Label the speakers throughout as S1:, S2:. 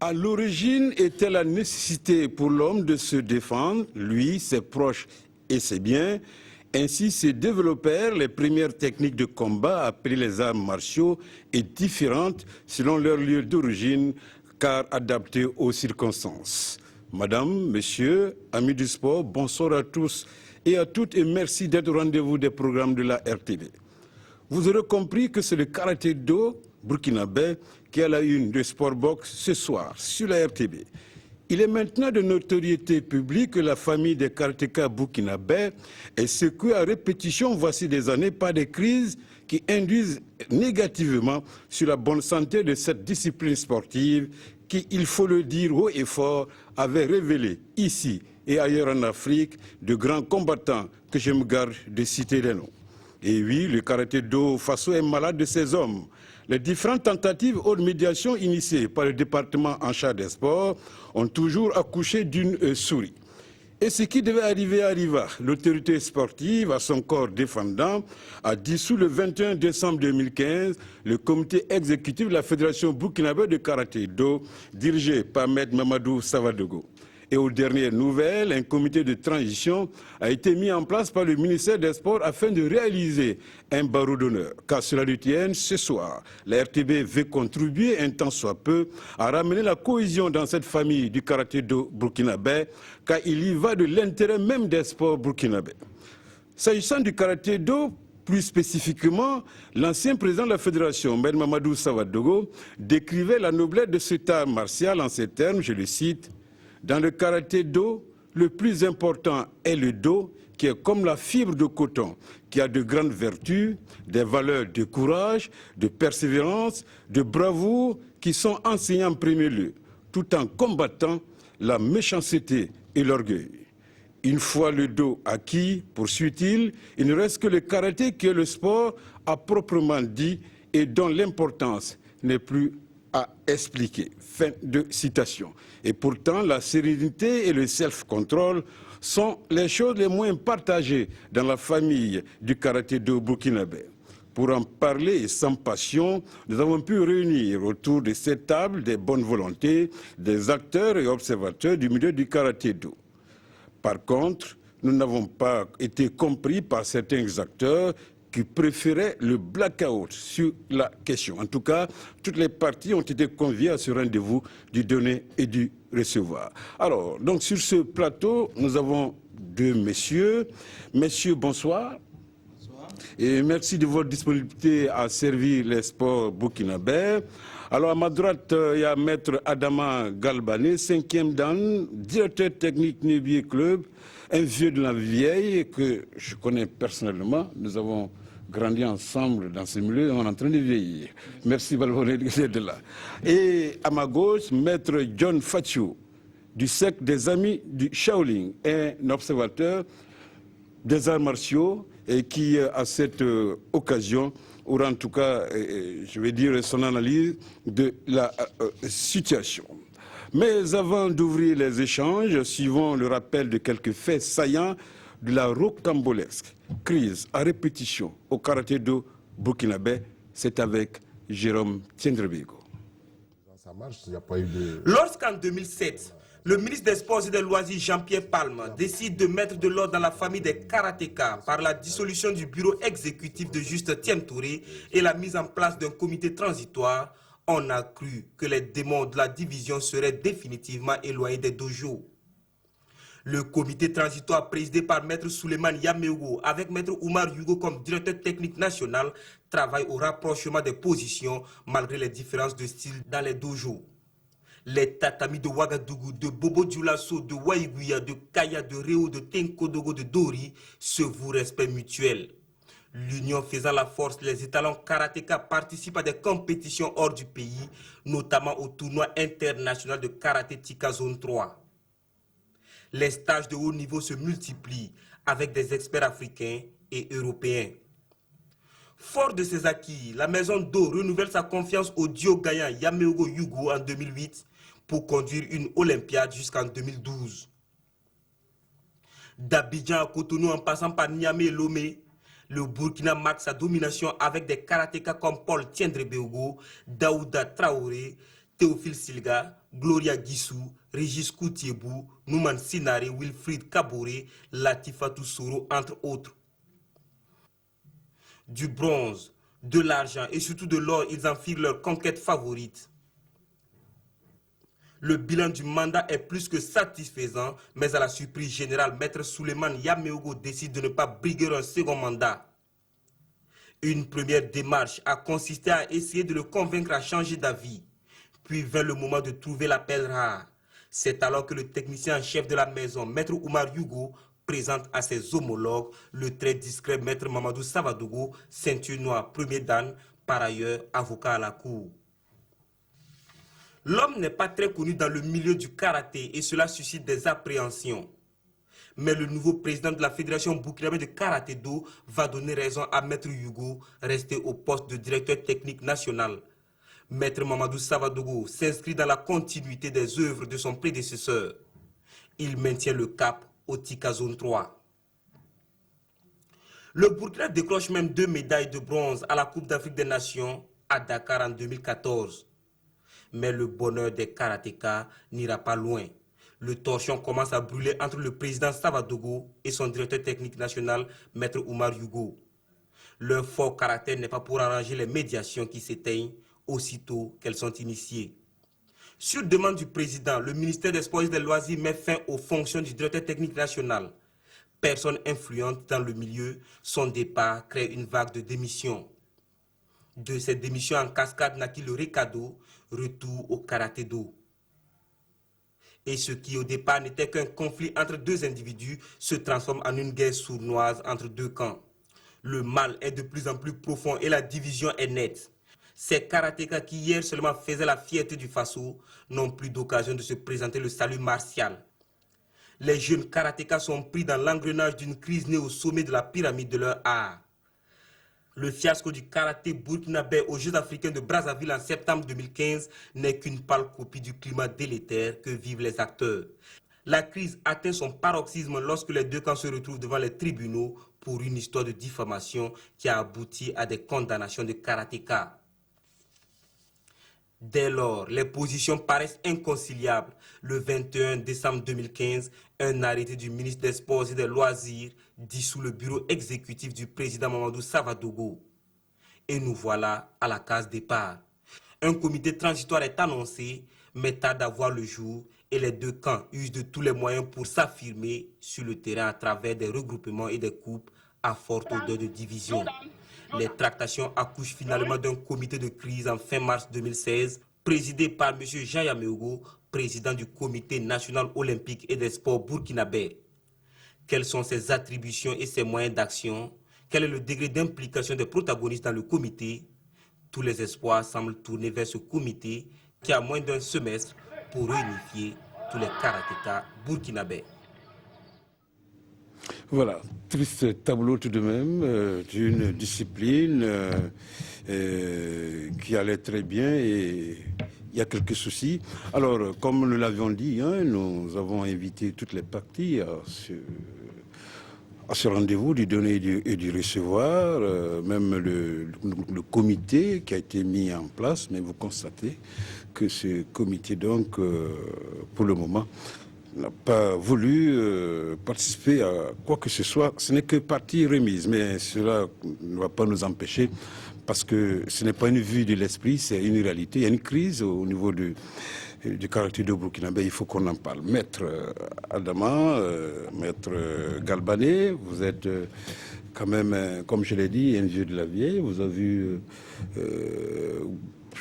S1: À l'origine était la nécessité pour l'homme de se défendre, lui, ses proches et ses biens. Ainsi se développèrent les premières techniques de combat appelées les arts martiaux et différentes selon leur lieu d'origine car adaptées aux circonstances. Madame, Monsieur, amis du sport, bonsoir à tous et à toutes et merci d'être au rendez-vous des programmes de la RTB. Vous aurez compris que c'est le karaté-do burkinabé qui est à la une de Sportbox ce soir sur la RTB. Il est maintenant de notoriété publique que la famille des karatékas burkinabés est secouée à répétition voici des années par des crises qui induisent négativement sur la bonne santé de cette discipline sportive qui, il faut le dire haut et fort, avait révélé ici et ailleurs en Afrique de grands combattants que je me garde de citer les noms. Et oui, le karaté-do Faso est malade de ces hommes. Les différentes tentatives haute médiation initiées par le département en charge des sports ont toujours accouché d'une souris. Et ce qui devait arriver arriva. L'autorité sportive, à son corps défendant, a dissous le 21 décembre 2015 le comité exécutif de la Fédération burkinabé de karaté-do, dirigé par Maître Mamadou Savadogo. Et aux dernières nouvelles, un comité de transition a été mis en place par le ministère des Sports afin de réaliser un barreau d'honneur. Car cela lui tienne, ce soir, la RTB veut contribuer un tant soit peu à ramener la cohésion dans cette famille du karaté-do burkinabé, car il y va de l'intérêt même des sports burkinabés. S'agissant du karaté-do, plus spécifiquement, l'ancien président de la fédération, Maître Mamadou Savadogo, décrivait la noblesse de cet art martial en ces termes, je le cite: dans le karaté-do, le plus important est le do, qui est comme la fibre de coton, qui a de grandes vertus, des valeurs de courage, de persévérance, de bravoure, qui sont enseignées en premier lieu, tout en combattant la méchanceté et l'orgueil. Une fois le do acquis, poursuit-il, il ne reste que le karaté qui est le sport à proprement dit et dont l'importance n'est plus à expliquer. Fin de citation. Et pourtant, la sérénité et le self-control sont les choses les moins partagées dans la famille du karaté-do burkinabé. Pour en parler et sans passion, nous avons pu réunir autour de cette table des bonnes volontés, des acteurs et observateurs du milieu du karaté-do. Par contre, nous n'avons pas été compris par certains acteurs qui préféraient le blackout sur la question. En tout cas, toutes les parties ont été conviées à ce rendez-vous du donner et du recevoir. Alors, donc sur ce plateau, nous avons deux messieurs. Messieurs, bonsoir. Bonsoir. Et merci de votre disponibilité à servir les sports burkinabés. Alors, à ma droite, il y a Maître Adama Galbané, 5e dan, directeur technique Nébier Club, un vieux de la vieille que je connais personnellement. Nous avons grandi ensemble dans ce milieu, on est en train de vieillir. Merci Balboné d'être là. Et à ma gauche, Maître John Fatchou, du cercle des amis du Shaolin, un observateur des arts martiaux et qui, à cette occasion, aura en tout cas, je vais dire, son analyse de la situation. Mais avant d'ouvrir les échanges, suivons le rappel de quelques faits saillants de la rocambolesque crise à répétition au karaté-do burkinabé. C'est avec Jérôme Tiendrebego.
S2: Lorsqu'en 2007, le ministre des Sports et des Loisirs Jean-Pierre Palme décide de mettre de l'ordre dans la famille des karatékas par la dissolution du bureau exécutif de Juste Tiem Touré et la mise en place d'un comité transitoire, on a cru que les démons de la division seraient définitivement éloignés des dojos. Le comité transitoire présidé par Maître Souleymane Yameogo avec Maître Oumar Yugo comme directeur technique national travaille au rapprochement des positions malgré les différences de style dans les dojos. Les tatamis de Ouagadougou, de Bobo Dioulasso, de Waïgouya, de Kaya, de Réo, de Tenkodogo, de Dori se vouent respect mutuel. L'union faisant la force, les étalons karatéka participent à des compétitions hors du pays, notamment au tournoi international de karaté Tika Zone 3. Les stages de haut niveau se multiplient avec des experts africains et européens. Fort de ses acquis, la maison d'eau renouvelle sa confiance au duo gagnant Yameogo Yugo en 2008 pour conduire une Olympiade jusqu'en 2012. D'Abidjan à Cotonou en passant par Niamey et Lomé, le Burkina marque sa domination avec des karatékas comme Paul Tiendrebego, Daouda Traoré, Théophile Silga, Gloria Guissou, Régis Koutiébou, Nouman Sinare, Wilfried Kaboré, Latifatou Soro, entre autres. Du bronze, de l'argent et surtout de l'or, ils en firent leur conquête favorite. Le bilan du mandat est plus que satisfaisant, mais à la surprise générale, Maître Souleymane Yameogo décide de ne pas briguer un second mandat. Une première démarche a consisté à essayer de le convaincre à changer d'avis. Puis vint le moment de trouver la perle rare. C'est alors que le technicien en chef de la maison, Maître Oumar Yugo, présente à ses homologues le très discret Maître Mamadou Savadogo, ceinture noire premier dan, par ailleurs avocat à la cour. L'homme n'est pas très connu dans le milieu du karaté et cela suscite des appréhensions. Mais le nouveau président de la Fédération burkinabé de karaté-do va donner raison à Maître Yugo, resté au poste de directeur technique national. Maître Mamadou Savadogo s'inscrit dans la continuité des œuvres de son prédécesseur. Il maintient le cap au Tika Zone 3. Le Burkina décroche même 2 médailles de bronze à la Coupe d'Afrique des Nations à Dakar en 2014. Mais le bonheur des karatékas n'ira pas loin. Le torchon commence à brûler entre le président Savadogo et son directeur technique national, Maître Oumar Yugo. Leur fort caractère n'est pas pour arranger les médiations qui s'éteignent aussitôt qu'elles sont initiées. Sur demande du président, le ministère des Sports et des Loisirs met fin aux fonctions du directeur technique national. Personne influente dans le milieu, son départ crée une vague de démissions. De cette démission en cascade naquit le Recado, retour au karaté-do. Et ce qui au départ n'était qu'un conflit entre deux individus se transforme en une guerre sournoise entre deux camps. Le mal est de plus en plus profond et la division est nette. Ces karatékas qui hier seulement faisaient la fierté du Faso n'ont plus d'occasion de se présenter le salut martial. Les jeunes karatékas sont pris dans l'engrenage d'une crise née au sommet de la pyramide de leur art. Le fiasco du karaté burkinabé aux Jeux africains de Brazzaville en septembre 2015 n'est qu'une pâle copie du climat délétère que vivent les acteurs. La crise atteint son paroxysme lorsque les deux camps se retrouvent devant les tribunaux pour une histoire de diffamation qui a abouti à des condamnations de karatékas. Dès lors, les positions paraissent inconciliables. Le 21 décembre 2015, un arrêté du ministre des Sports et des Loisirs dissout le bureau exécutif du président Mamadou Savadogo. Et nous voilà à la case départ. Un comité transitoire est annoncé, mais tarde à voir le jour et les deux camps usent de tous les moyens pour s'affirmer sur le terrain à travers des regroupements et des coupes à forte odeur de division. Les tractations accouchent finalement d'un comité de crise en fin mars 2016, présidé par M. Jean Yameogo, président du Comité national olympique et des sports burkinabé. Quelles sont ses attributions et ses moyens d'action? Quel est le degré d'implication des protagonistes dans le comité? Tous les espoirs semblent tourner vers ce comité qui a moins d'un semestre pour réunifier tous les karatékas burkinabés.
S1: Voilà, triste tableau tout de même d'une discipline qui allait très bien et il y a quelques soucis. Alors, comme nous l'avions dit, nous avons invité toutes les parties à ce rendez-vous du donner et du recevoir, même le comité qui a été mis en place, mais vous constatez que ce comité, donc, pour le moment, n'a pas voulu participer à quoi que ce soit. Ce n'est que partie remise, mais cela ne va pas nous empêcher parce que ce n'est pas une vue de l'esprit, c'est une réalité. Il y a une crise au niveau du karaté-do burkinabé, il faut qu'on en parle. Maître Adama, Maître Galbané, vous êtes quand même, comme je l'ai dit, un vieux de la vieille. Vous avez vu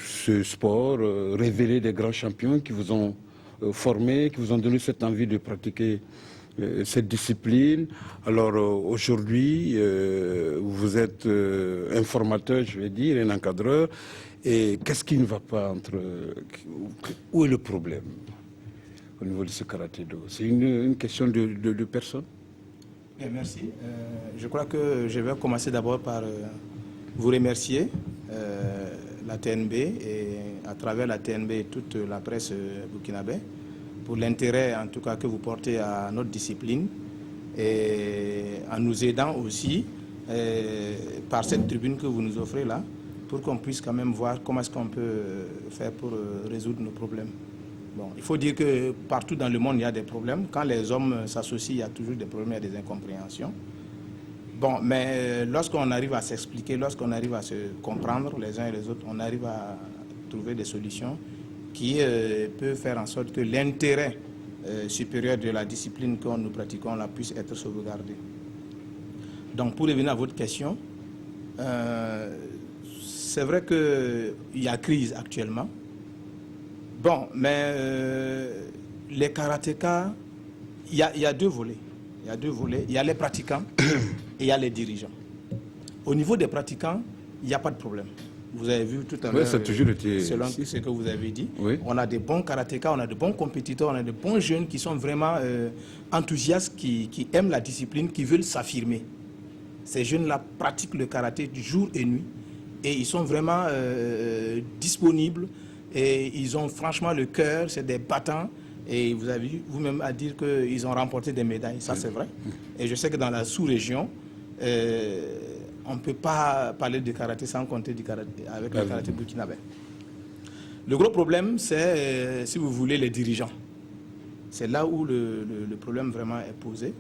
S1: ce sport révéler des grands champions qui vous ont formés, qui vous ont donné cette envie de pratiquer cette discipline. Alors aujourd'hui, vous êtes un formateur, je vais dire, un encadreur. Et qu'est-ce qui ne va pas entre... Où est le problème au niveau de ce karaté-do? C'est une question de personne?
S3: Bien, merci. Je crois que je vais commencer d'abord par vous remercier, la TNB, et à travers la TNB et toute la presse burkinabé, pour l'intérêt en tout cas que vous portez à notre discipline et en nous aidant aussi par cette tribune que vous nous offrez là pour qu'on puisse quand même voir comment est-ce qu'on peut faire pour résoudre nos problèmes. Bon, il faut dire que partout dans le monde, il y a des problèmes. Quand les hommes s'associent, il y a toujours des problèmes, il y a des incompréhensions. Bon, mais lorsqu'on arrive à s'expliquer, lorsqu'on arrive à se comprendre les uns et les autres, on arrive à trouver des solutions qui peuvent faire en sorte que l'intérêt supérieur de la discipline que nous pratiquons là puisse être sauvegardé. Donc, pour revenir à votre question, c'est vrai qu'il y a crise actuellement. Bon, mais les karatékas, il y a deux volets. Il y a deux volets. Il y a les pratiquants et il y a les dirigeants. Au niveau des pratiquants, il n'y a pas de problème. Vous avez vu tout à l'heure,
S1: ça a toujours été
S3: selon ce que vous avez dit,
S1: oui.
S3: On a des bons karatékas, on a de bons compétiteurs, on a de bons jeunes qui sont vraiment enthousiastes, qui aiment la discipline, qui veulent s'affirmer. Ces jeunes-là pratiquent le karaté du jour et nuit et ils sont vraiment disponibles et ils ont franchement le cœur, c'est des battants. Et vous avez vu vous-même à dire qu'ils ont remporté des médailles, ça c'est vrai. Et je sais que dans la sous-région, on ne peut pas parler de karaté sans compter du karaté, avec le karaté burkinabé. Le gros problème, c'est, si vous voulez, les dirigeants. C'est là où le problème vraiment est posé.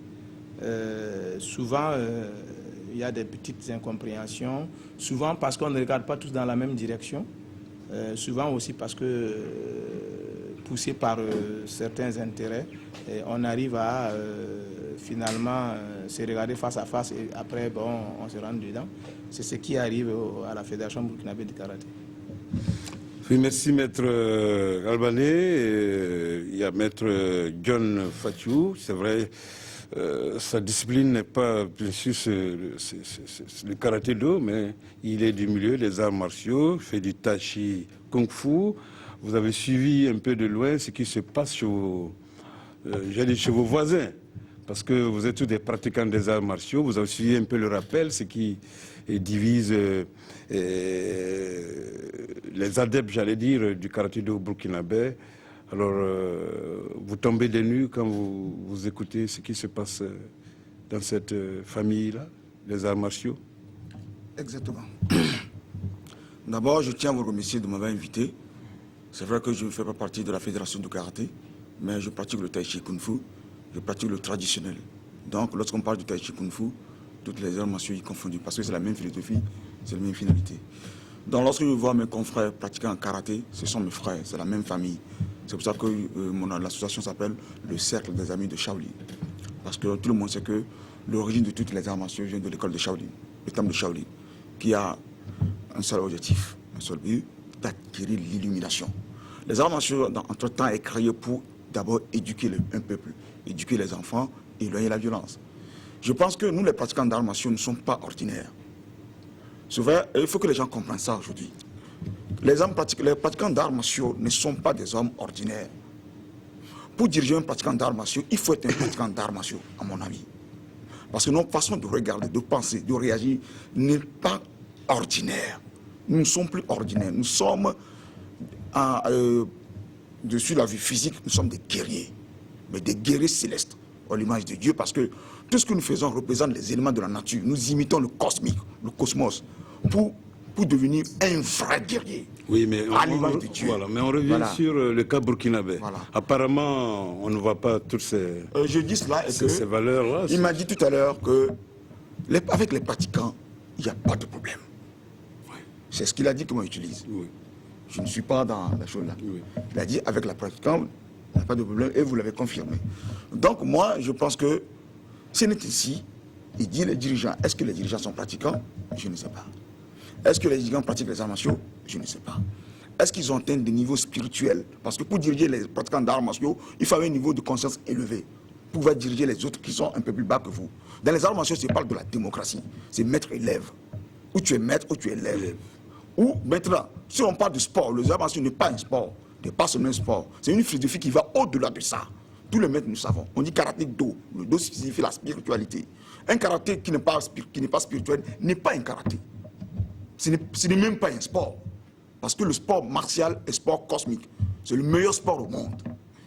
S3: Souvent, il y a des petites incompréhensions. Souvent parce qu'on ne regarde pas tous dans la même direction. Souvent aussi parce que, poussé par certains intérêts, on arrive à finalement se regarder face à face et après, bon, on se rentre dedans. C'est ce qui arrive à la Fédération burkinabé de karaté.
S1: Oui, merci Maître Albanais. Il y a Maître John Fatiou. C'est vrai, sa discipline n'est pas, bien sûr, le karaté-do, mais il est du milieu des arts martiaux, fait du tai chi kung fu. Vous avez suivi un peu de loin ce qui se passe chez vos, chez vos voisins, parce que vous êtes tous des pratiquants des arts martiaux. Vous avez suivi un peu le rappel, ce qui divise les adeptes, j'allais dire, du karaté-do burkinabé. Alors, vous tombez des nues quand vous écoutez ce qui se passe dans cette famille-là, les arts martiaux.
S4: Exactement. D'abord, je tiens à vous remercier de m'avoir invité. C'est vrai que je ne fais pas partie de la fédération du karaté, mais je pratique le tai chi kung fu, je pratique le traditionnel. Donc, lorsqu'on parle du tai chi kung fu, toutes les arts martiaux y confondus, parce que c'est la même philosophie, c'est la même finalité. Donc, lorsque je vois mes confrères pratiquer en karaté, ce sont mes frères, c'est la même famille. C'est pour ça que l'association s'appelle le Cercle des Amis de Shaolin. Parce que tout le monde sait que l'origine de toutes les arts martiaux vient de l'école de Shaolin, le temple de Shaolin, qui a un seul objectif, un seul but, d'acquérir l'illumination. Les arts martiaux, entre-temps, est créé pour d'abord éduquer un peuple, éduquer les enfants, éloigner la violence. Je pense que nous, les pratiquants d'arts martiaux, ne sommes pas ordinaires. C'est vrai, il faut que les gens comprennent ça aujourd'hui. Les pratiquants d'arts martiaux ne sont pas des hommes ordinaires. Pour diriger un pratiquant d'arts martiaux, il faut être un pratiquant d'arts martiaux, à mon avis. Parce que notre façon de regarder, de penser, de réagir n'est pas ordinaire. Nous ne sommes plus ordinaires. Nous sommes, dessus la vue physique, nous sommes des guerriers. Mais des guerriers célestes, à l'image de Dieu, parce que tout ce que nous faisons représente les éléments de la nature. Nous imitons le cosmique, le cosmos, pour devenir un vrai guerrier.
S1: Oui, mais
S4: à l'image de Dieu.
S1: Voilà, mais on revient sur le cas burkinabé.
S4: Voilà.
S1: Apparemment, on ne voit pas toutes ces,
S4: je dis cela et
S1: ces valeurs-là.
S4: Il m'a dit tout à l'heure que avec les pratiquants, il n'y a pas de problème. Oui. C'est ce qu'il a dit que moi j'utilise. Oui. Je ne suis pas dans la chose là. Oui. Il a dit avec la pratiquant, il n'y a pas de problème et vous l'avez confirmé. Donc moi, je pense que si on est ici, il dit les dirigeants, est-ce que les dirigeants sont pratiquants? Je ne sais pas. Est-ce que les dirigeants pratiquent les arts martiaux? Je ne sais pas. Est-ce qu'ils ont atteint des niveaux spirituels? Parce que pour diriger les pratiquants d'arts martiaux, il faut avoir un niveau de conscience élevé pour pouvoir diriger les autres qui sont un peu plus bas que vous. Dans les arts martiaux, c'est parle de la démocratie. C'est maître-élève. Ou tu es maître ou tu es élève. Ou maintenant, si on parle de sport, les arts martiaux n'est pas un sport, n'est pas seulement un sport. C'est une philosophie qui va au-delà de ça. Tous les maîtres, nous savons. On dit karaté-do. Le do signifie la spiritualité. Un karaté qui n'est pas spirituel n'est pas un karaté. Ce n'est même pas un sport. Parce que le sport martial est sport cosmique. C'est le meilleur sport au monde.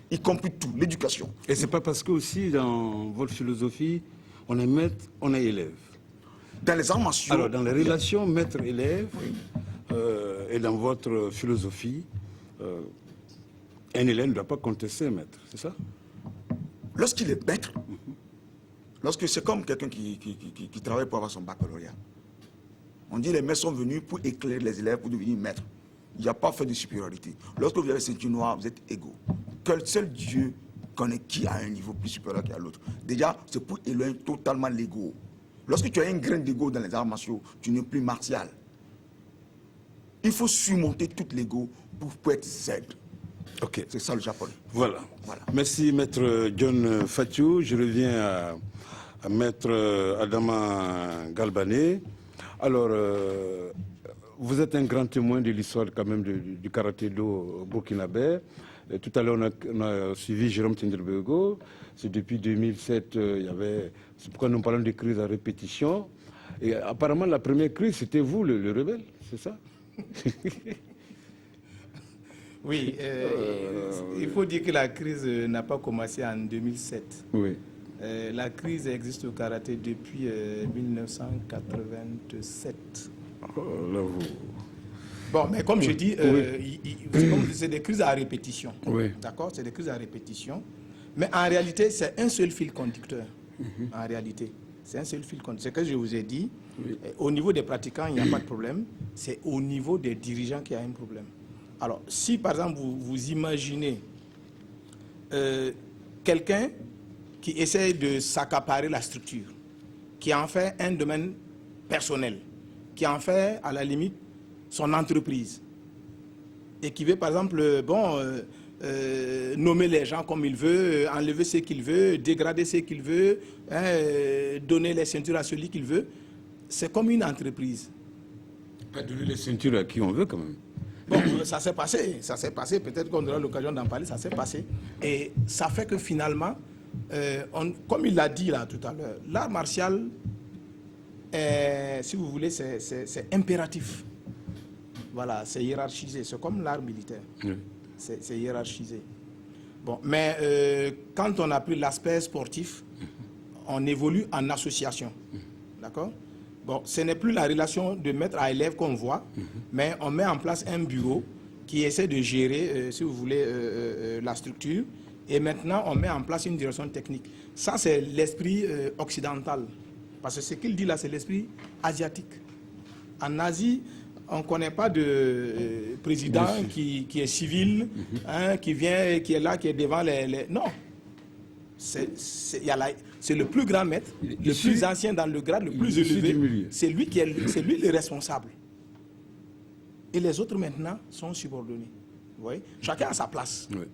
S4: Y compris tout, l'éducation.
S1: Et c'est pas parce que aussi, dans votre philosophie, on est maître, on est élève.
S4: Dans les arts martiaux...
S1: Alors, dans les relations maître-élève,
S4: oui.
S1: et dans votre philosophie, un élève ne doit pas contester un maître, c'est ça?
S4: Lorsqu'il est maître, lorsque c'est comme quelqu'un qui travaille pour avoir son baccalauréat. On dit les maîtres sont venus pour éclairer les élèves pour devenir maîtres. Il n'y a pas fait de supériorité. Lorsque vous avez ceinture noire, vous êtes égaux. Que seul Dieu connaît qui a un niveau plus supérieur qu'à l'autre. Déjà, c'est pour éloigner totalement l'ego. Lorsque tu as une graine d'ego dans les arts martiaux, tu n'es plus martial. Il faut surmonter tout l'ego pour être zen.
S1: Ok.
S4: C'est ça le japonais.
S1: Voilà. Merci, maître John Fatiou. Je reviens à maître Adama Galbané. Alors, vous êtes un grand témoin de l'histoire quand même du karaté-do burkinabé. Tout à l'heure, on a suivi Jérôme Tinderbego. C'est depuis 2007, c'est pourquoi nous parlons de crise à répétition. Et apparemment, la première crise, c'était vous, le rebelle, c'est ça?
S3: Oui, il faut dire que la crise n'a pas commencé en 2007.
S1: Oui.
S3: La crise existe au karaté depuis 1987.
S1: Oh, là, vous...
S3: Bon, mais comme je dis, c'est des crises à répétition.
S1: Oui.
S3: D'accord? C'est des crises à répétition. Mais en réalité, c'est un seul fil conducteur. En réalité, c'est un seul fil conducteur. C'est ce que je vous ai dit. Oui. Au niveau des pratiquants, il n'y a pas de problème. C'est au niveau des dirigeants qu'il y a un problème. Alors, si par exemple, vous imaginez quelqu'un qui essaie de s'accaparer la structure, qui en fait un domaine personnel, qui en fait, à la limite, son entreprise, et qui veut, par exemple, nommer les gens comme il veut, enlever ce qu'il veut, dégrader ce qu'il veut, donner les ceintures à celui qu'il veut, c'est comme une entreprise.
S1: Pas donner les ceintures à qui on veut, quand même.
S3: Bon, ça s'est passé, peut-être qu'on aura l'occasion d'en parler, ça s'est passé. Et ça fait que finalement, comme il l'a dit là tout à l'heure, l'art martial, si vous voulez, c'est impératif. Voilà, c'est hiérarchisé, c'est comme l'art militaire. Oui. C'est hiérarchisé. Bon, mais quand on a pris l'aspect sportif, on évolue en association. D'accord? Bon, ce n'est plus la relation de maître à élève qu'on voit, mais on met en place un bureau qui essaie de gérer, si vous voulez, la structure. Et maintenant, on met en place une direction technique. Ça, c'est l'esprit occidental. Parce que ce qu'il dit là, c'est l'esprit asiatique. En Asie, on ne connaît pas de président qui est civil, qui vient, qui est là, qui est devant les... Non. C'est le plus grand maître, le plus ancien dans le grade, le plus élevé. C'est lui le responsable. Et les autres maintenant sont subordonnés. Vous voyez? Chacun a sa place. Oui.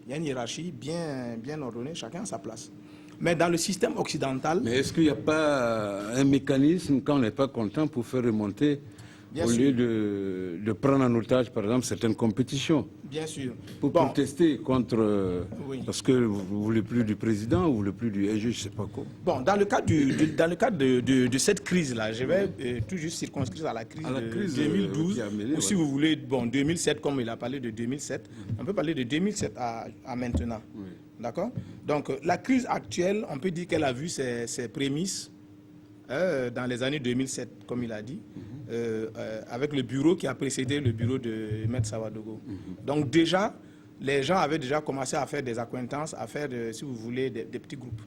S3: Il y a une hiérarchie bien ordonnée, chacun a sa place. Mais dans le système occidental...
S1: Mais est-ce qu'il n'y a pas un mécanisme, quand on n'est pas content, pour faire remonter, au lieu de prendre en otage, par exemple, certaines compétitions? Bien sûr. Pour protester contre... Parce que vous ne voulez plus du président, ou vous ne voulez plus du je ne sais pas quoi.
S3: Bon, dans le cadre de cette crise-là, je vais tout juste circonscrire à la crise de 2012, ou si vous voulez, 2007, comme il a parlé de 2007, on peut parler de 2007 à maintenant. Oui. D'accord? Donc, la crise actuelle, on peut dire qu'elle a vu ses prémices dans les années 2007, comme il a dit, avec le bureau qui a précédé le bureau de Maître Savadogo. Donc déjà, les gens avaient déjà commencé à faire des accointances, à faire, si vous voulez, des petits groupes.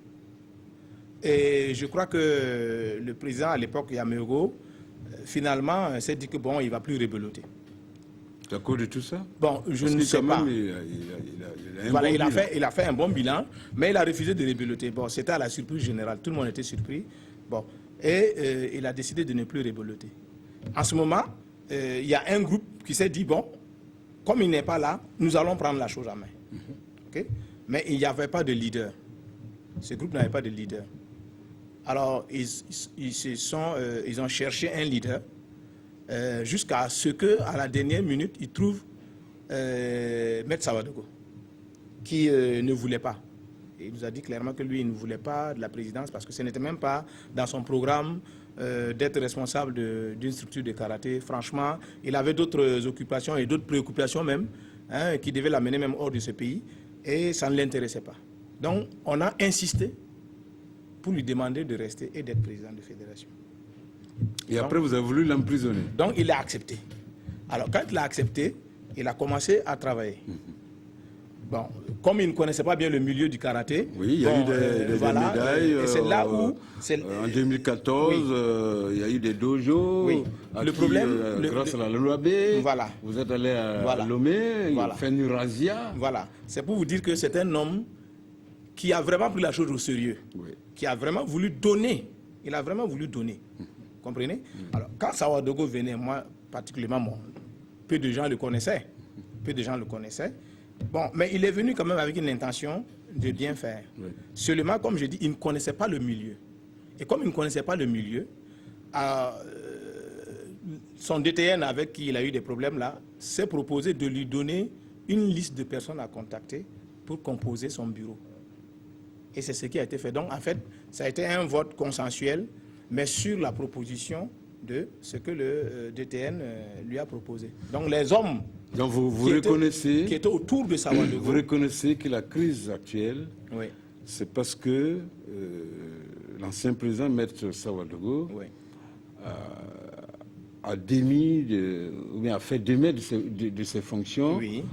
S3: Et je crois que le président, à l'époque, Yamégo, finalement, s'est dit que bon, il ne va plus rebeloter.
S1: C'est à cause de tout ça?
S3: Bon, je ne sais pas. Il a fait un bon bilan, mais il a refusé de rebeloter. Bon, c'était à la surprise générale. Tout le monde était surpris. Bon, et il a décidé de ne plus rebeloter. En ce moment, il y a un groupe qui s'est dit, bon, comme il n'est pas là, nous allons prendre la chose en main. Okay? Mais il n'y avait pas de leader. Ce groupe n'avait pas de leader. Alors, ils ont cherché un leader jusqu'à ce qu'à la dernière minute, ils trouvent Maître Savadogo, qui ne voulait pas. Et il nous a dit clairement que lui, il ne voulait pas de la présidence parce que ce n'était même pas dans son programme d'être responsable d'une structure de karaté. Franchement, il avait d'autres occupations et d'autres préoccupations même, qui devaient l'amener même hors de ce pays, et ça ne l'intéressait pas. Donc, on a insisté pour lui demander de rester et d'être président de fédération.
S1: Et après, vous avez voulu l'emprisonner?
S3: Donc, il a accepté. Alors, quand il a accepté, il a commencé à travailler. Bon, comme il ne connaissait pas bien le milieu du karaté,
S1: oui, il y a eu des médailles.
S3: Et c'est là où...
S1: en 2014, oui. Il y a eu des dojos.
S3: Oui. Le problème...
S1: grâce à la loi B,
S3: voilà.
S1: vous êtes allé à Lomé,
S3: voilà.
S1: fait une razzia.
S3: Voilà. C'est pour vous dire que c'est un homme qui a vraiment pris la chose au sérieux, oui. Qui a vraiment voulu donner. Il a vraiment voulu donner. Comprenez? Alors, quand Sawadogo venait, moi, particulièrement, peu de gens le connaissaient. Peu de gens le connaissaient. Bon, mais il est venu quand même avec une intention de bien faire. Oui. Seulement, comme je dis, il ne connaissait pas le milieu. Et comme il ne connaissait pas le milieu, son DTN avec qui il a eu des problèmes là, s'est proposé de lui donner une liste de personnes à contacter pour composer son bureau. Et c'est ce qui a été fait. Donc, en fait, ça a été un vote consensuel, mais sur la proposition de ce que le DTN lui a proposé. Donc, les hommes...
S1: Donc vous reconnaissez,
S3: qui était autour de Sawadogo.
S1: Vous reconnaissez que la crise actuelle, oui. C'est parce que l'ancien président, Maître Sawadogo, oui. A démis, ou bien a fait démettre de ses fonctions, oui.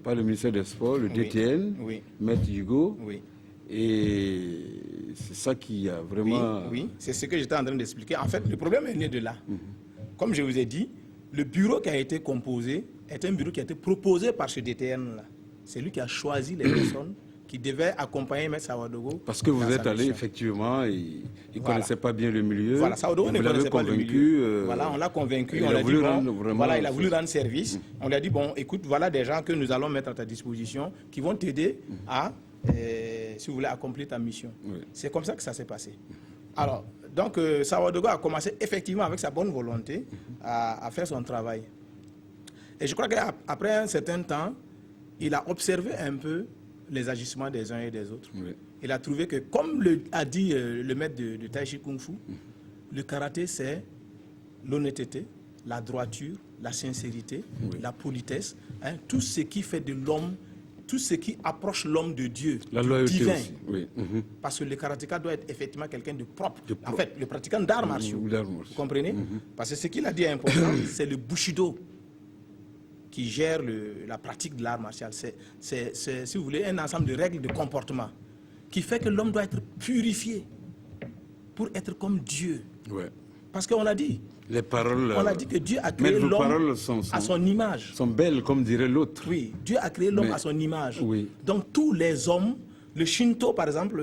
S1: Par le ministère des Sports, le DTN, oui. Maître Hugo. Oui. Et c'est ça qui a vraiment...
S3: Oui, c'est ce que j'étais en train d'expliquer. En fait, le problème est né de là. Comme je vous ai dit, le bureau qui a été composé est un bureau qui a été proposé par ce DTN-là. C'est lui qui a choisi les personnes qui devaient accompagner M. Sawadogo.
S1: Parce que vous êtes allé, effectivement, il ne connaissait pas bien le milieu.
S3: Voilà, Sawadogo ne connaissait pas le milieu. Voilà, on l'a convaincu, on l'a dit, voilà, il a voulu rendre service. On lui a dit, bon, écoute, voilà des gens que nous allons mettre à ta disposition qui vont t'aider à, si vous voulez, accomplir ta mission. Oui. C'est comme ça que ça s'est passé. Alors, donc, Sawadogo a commencé effectivement avec sa bonne volonté à faire son travail. Et je crois qu'après un certain temps, il a observé un peu les agissements des uns et des autres. Oui. Il a trouvé que, comme a dit le maître de Tai Chi Kung Fu, le karaté, c'est l'honnêteté, la droiture, la sincérité, oui. La politesse, hein, tout ce qui fait de l'homme, tout ce qui approche l'homme de Dieu,
S1: la loyauté
S3: divin.
S1: Aussi. Oui.
S3: Parce que le karatéka doit être effectivement quelqu'un de propre. En fait, le pratiquant d'arts martiaux. Vous comprenez? Parce que ce qu'il a dit est important, c'est le Bushido qui gère la pratique de l'art martial. C'est, si vous voulez, un ensemble de règles de comportement qui fait que l'homme doit être purifié pour être comme Dieu. Ouais. Parce qu'on l'a dit.
S1: Les paroles,
S3: on a dit que Dieu a créé l'homme à son image.
S1: Sont belles, comme dirait l'autre.
S3: Oui, Dieu a créé l'homme à son image. Oui. Donc tous les hommes, le Shinto par exemple,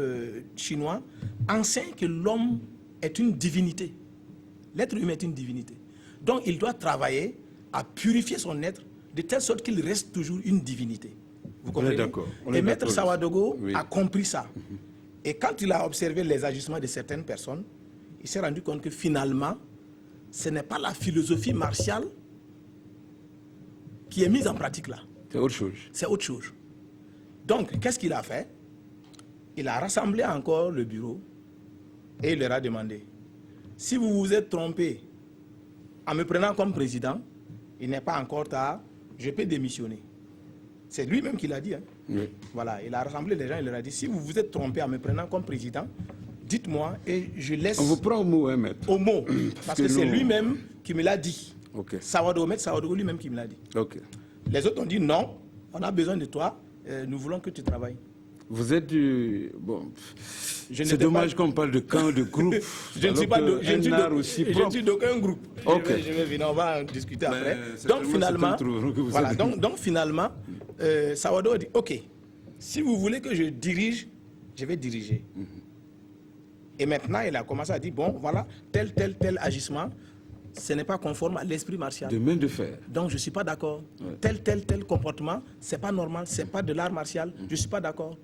S3: chinois, enseigne que l'homme est une divinité. L'être humain est une divinité. Donc il doit travailler à purifier son être de telle sorte qu'il reste toujours une divinité. Vous comprenez? D'accord. Et Maître Sawadogo a compris ça. Et quand il a observé les agissements de certaines personnes, il s'est rendu compte que finalement, ce n'est pas la philosophie martiale qui est mise en pratique là.
S1: C'est autre chose.
S3: C'est autre chose. Donc, qu'est-ce qu'il a fait? Il a rassemblé encore le bureau et il leur a demandé, si vous vous êtes trompé en me prenant comme président, il n'est pas encore tard, je peux démissionner. C'est lui-même qui l'a dit. Hein. Oui. Voilà, il a rassemblé les gens, il leur a dit, si vous vous êtes trompé en me prenant comme président, dites-moi et je laisse...
S1: On vous prend au mot, hein, maître?
S3: Au mot, parce que c'est lui-même qui me l'a dit. Okay. Maître Sawadogo lui-même qui me l'a dit. Okay. Les autres ont dit non, on a besoin de toi, nous voulons que tu travailles.
S1: Vous êtes du... Bon, c'est dommage qu'on parle de camp, de groupe.
S3: Je ne suis d'aucun groupe. Okay. Je vais venir, on va en discuter après. Donc finalement, voilà, donc finalement, Sawadogo a dit, ok, si vous voulez que je dirige, je vais diriger. Et maintenant, il a commencé à dire, bon, voilà, tel agissement, ce n'est pas conforme à l'esprit martial.
S1: De main de fer.
S3: Donc, je ne suis pas d'accord. Ouais. Tel comportement, ce n'est pas normal, ce n'est pas de l'art martial, je ne suis pas d'accord.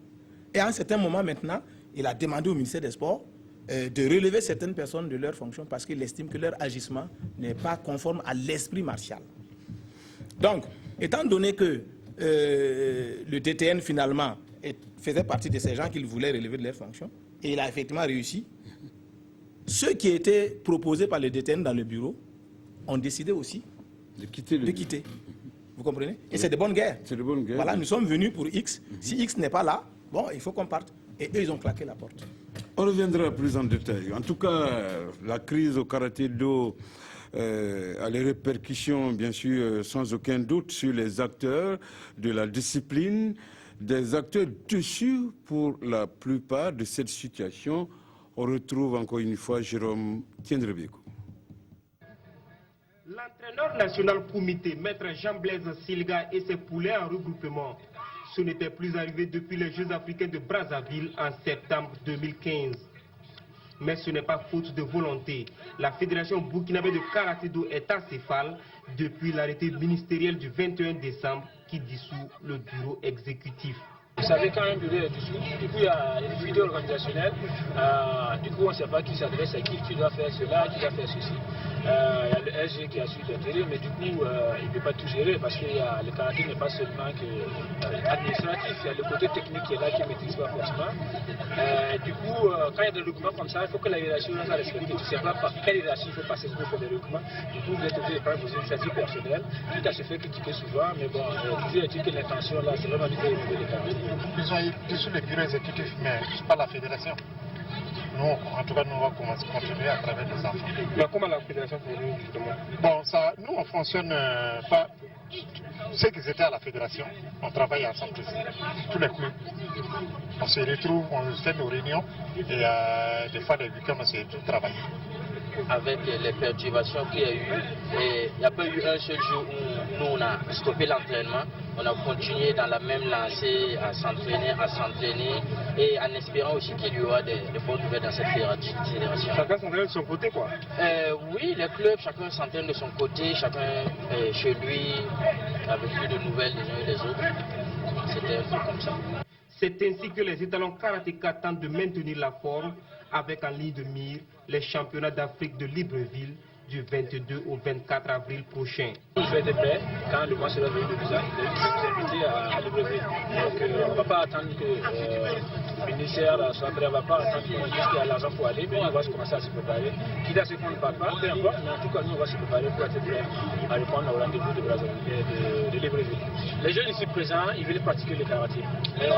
S3: Et à un certain moment, maintenant, il a demandé au ministère des Sports de relever certaines personnes de leur fonction parce qu'il estime que leur agissement n'est pas conforme à l'esprit martial. Donc, étant donné que le DTN, finalement, faisait partie de ces gens qu'il voulait relever de leur fonction, et il a effectivement réussi. Ceux qui étaient proposés par le DTN dans le bureau ont décidé aussi
S1: de quitter.
S3: Vous comprenez? Et c'est de bonne guerre.
S1: C'est de bonne guerre.
S3: Voilà, nous sommes venus pour X. Si X n'est pas là, bon, il faut qu'on parte. Et eux, ils ont claqué la porte.
S1: On reviendra plus en détail. En tout cas, la crise au karaté-do a les répercussions, bien sûr, sans aucun doute, sur les acteurs de la discipline, des acteurs déçus pour la plupart de cette situation. On retrouve encore une fois Jérôme Tiendrebeko.
S2: L'entraîneur national comité, maître Jean-Blaise Silga et ses poulets en regroupement, ce n'était plus arrivé depuis les Jeux africains de Brazzaville en septembre 2015. Mais ce n'est pas faute de volonté. La Fédération burkinabé de karaté-do est acéphale depuis l'arrêté ministériel du 21 décembre qui dissout le bureau exécutif.
S5: Vous savez, quand un bureau est dissous, du coup il y a des difficultés organisationnelles. Du coup on ne sait pas qui s'adresse à qui doit faire cela, qui doit faire ceci. Il y a le SG qui a su l'intérêt, mais du coup il ne peut pas tout gérer parce que le karaté n'est pas seulement administratif, il y a le côté technique qui est là qui ne maîtrise pas forcément. Du coup, quand il y a des documents comme ça, il faut que la hiérarchie soit respectée. Tu ne sais pas par quelle hiérarchie il faut passer pour faire des documents. Du coup, vous êtes obligé de prendre vos initiatives personnelles, quitte à se faire critiquer souvent, mais bon, toujours est-il que l'intention là, c'est vraiment de faire évoluer les karatés.
S6: Ils ont dissous le bureau exécutif, mais pas la fédération. Nous, en tout cas, nous, on va continuer à travers les enfants.
S2: Mais comment la fédération fonctionne justement?
S6: Bon, ça, nous, on fonctionne pas. Ceux qui étaient à la fédération, on travaille ensemble tous les clubs. On se retrouve, on fait nos réunions et des fois, des week-ends, on se retrouve travailler.
S7: Avec les perturbations qu'il y a eu, il n'y a pas eu un seul jour où nous on a stoppé l'entraînement, on a continué dans la même lancée à s'entraîner et en espérant aussi qu'il y aura des bonnes nouvelles dans cette fédération.
S2: Chacun s'entraîne de son côté quoi?
S7: Oui, les clubs, chacun s'entraîne de son côté, chacun chez lui, avec plus de nouvelles les uns et les autres. C'était un peu comme ça.
S2: C'est ainsi que les étalons karatéka tentent de maintenir la forme avec en ligne de mire les championnats d'Afrique de Libreville du 22 au 24 avril prochain.
S5: On fait des paix quand le mois sera venu de nous inviter à Libreville. Donc on ne va pas attendre que le ministère soit prêt, on ne va pas attendre qu'on dise qu'il y a l'argent pour aller, mais on va commencer à se préparer. Quitte à ce qu'on ne parle pas, peu importe, mais en tout cas nous on va se préparer pour être prêts à répondre au rendez-vous de Brazzaville, de Libreville. Les jeunes ici présents, ils veulent pratiquer le karaté. Mais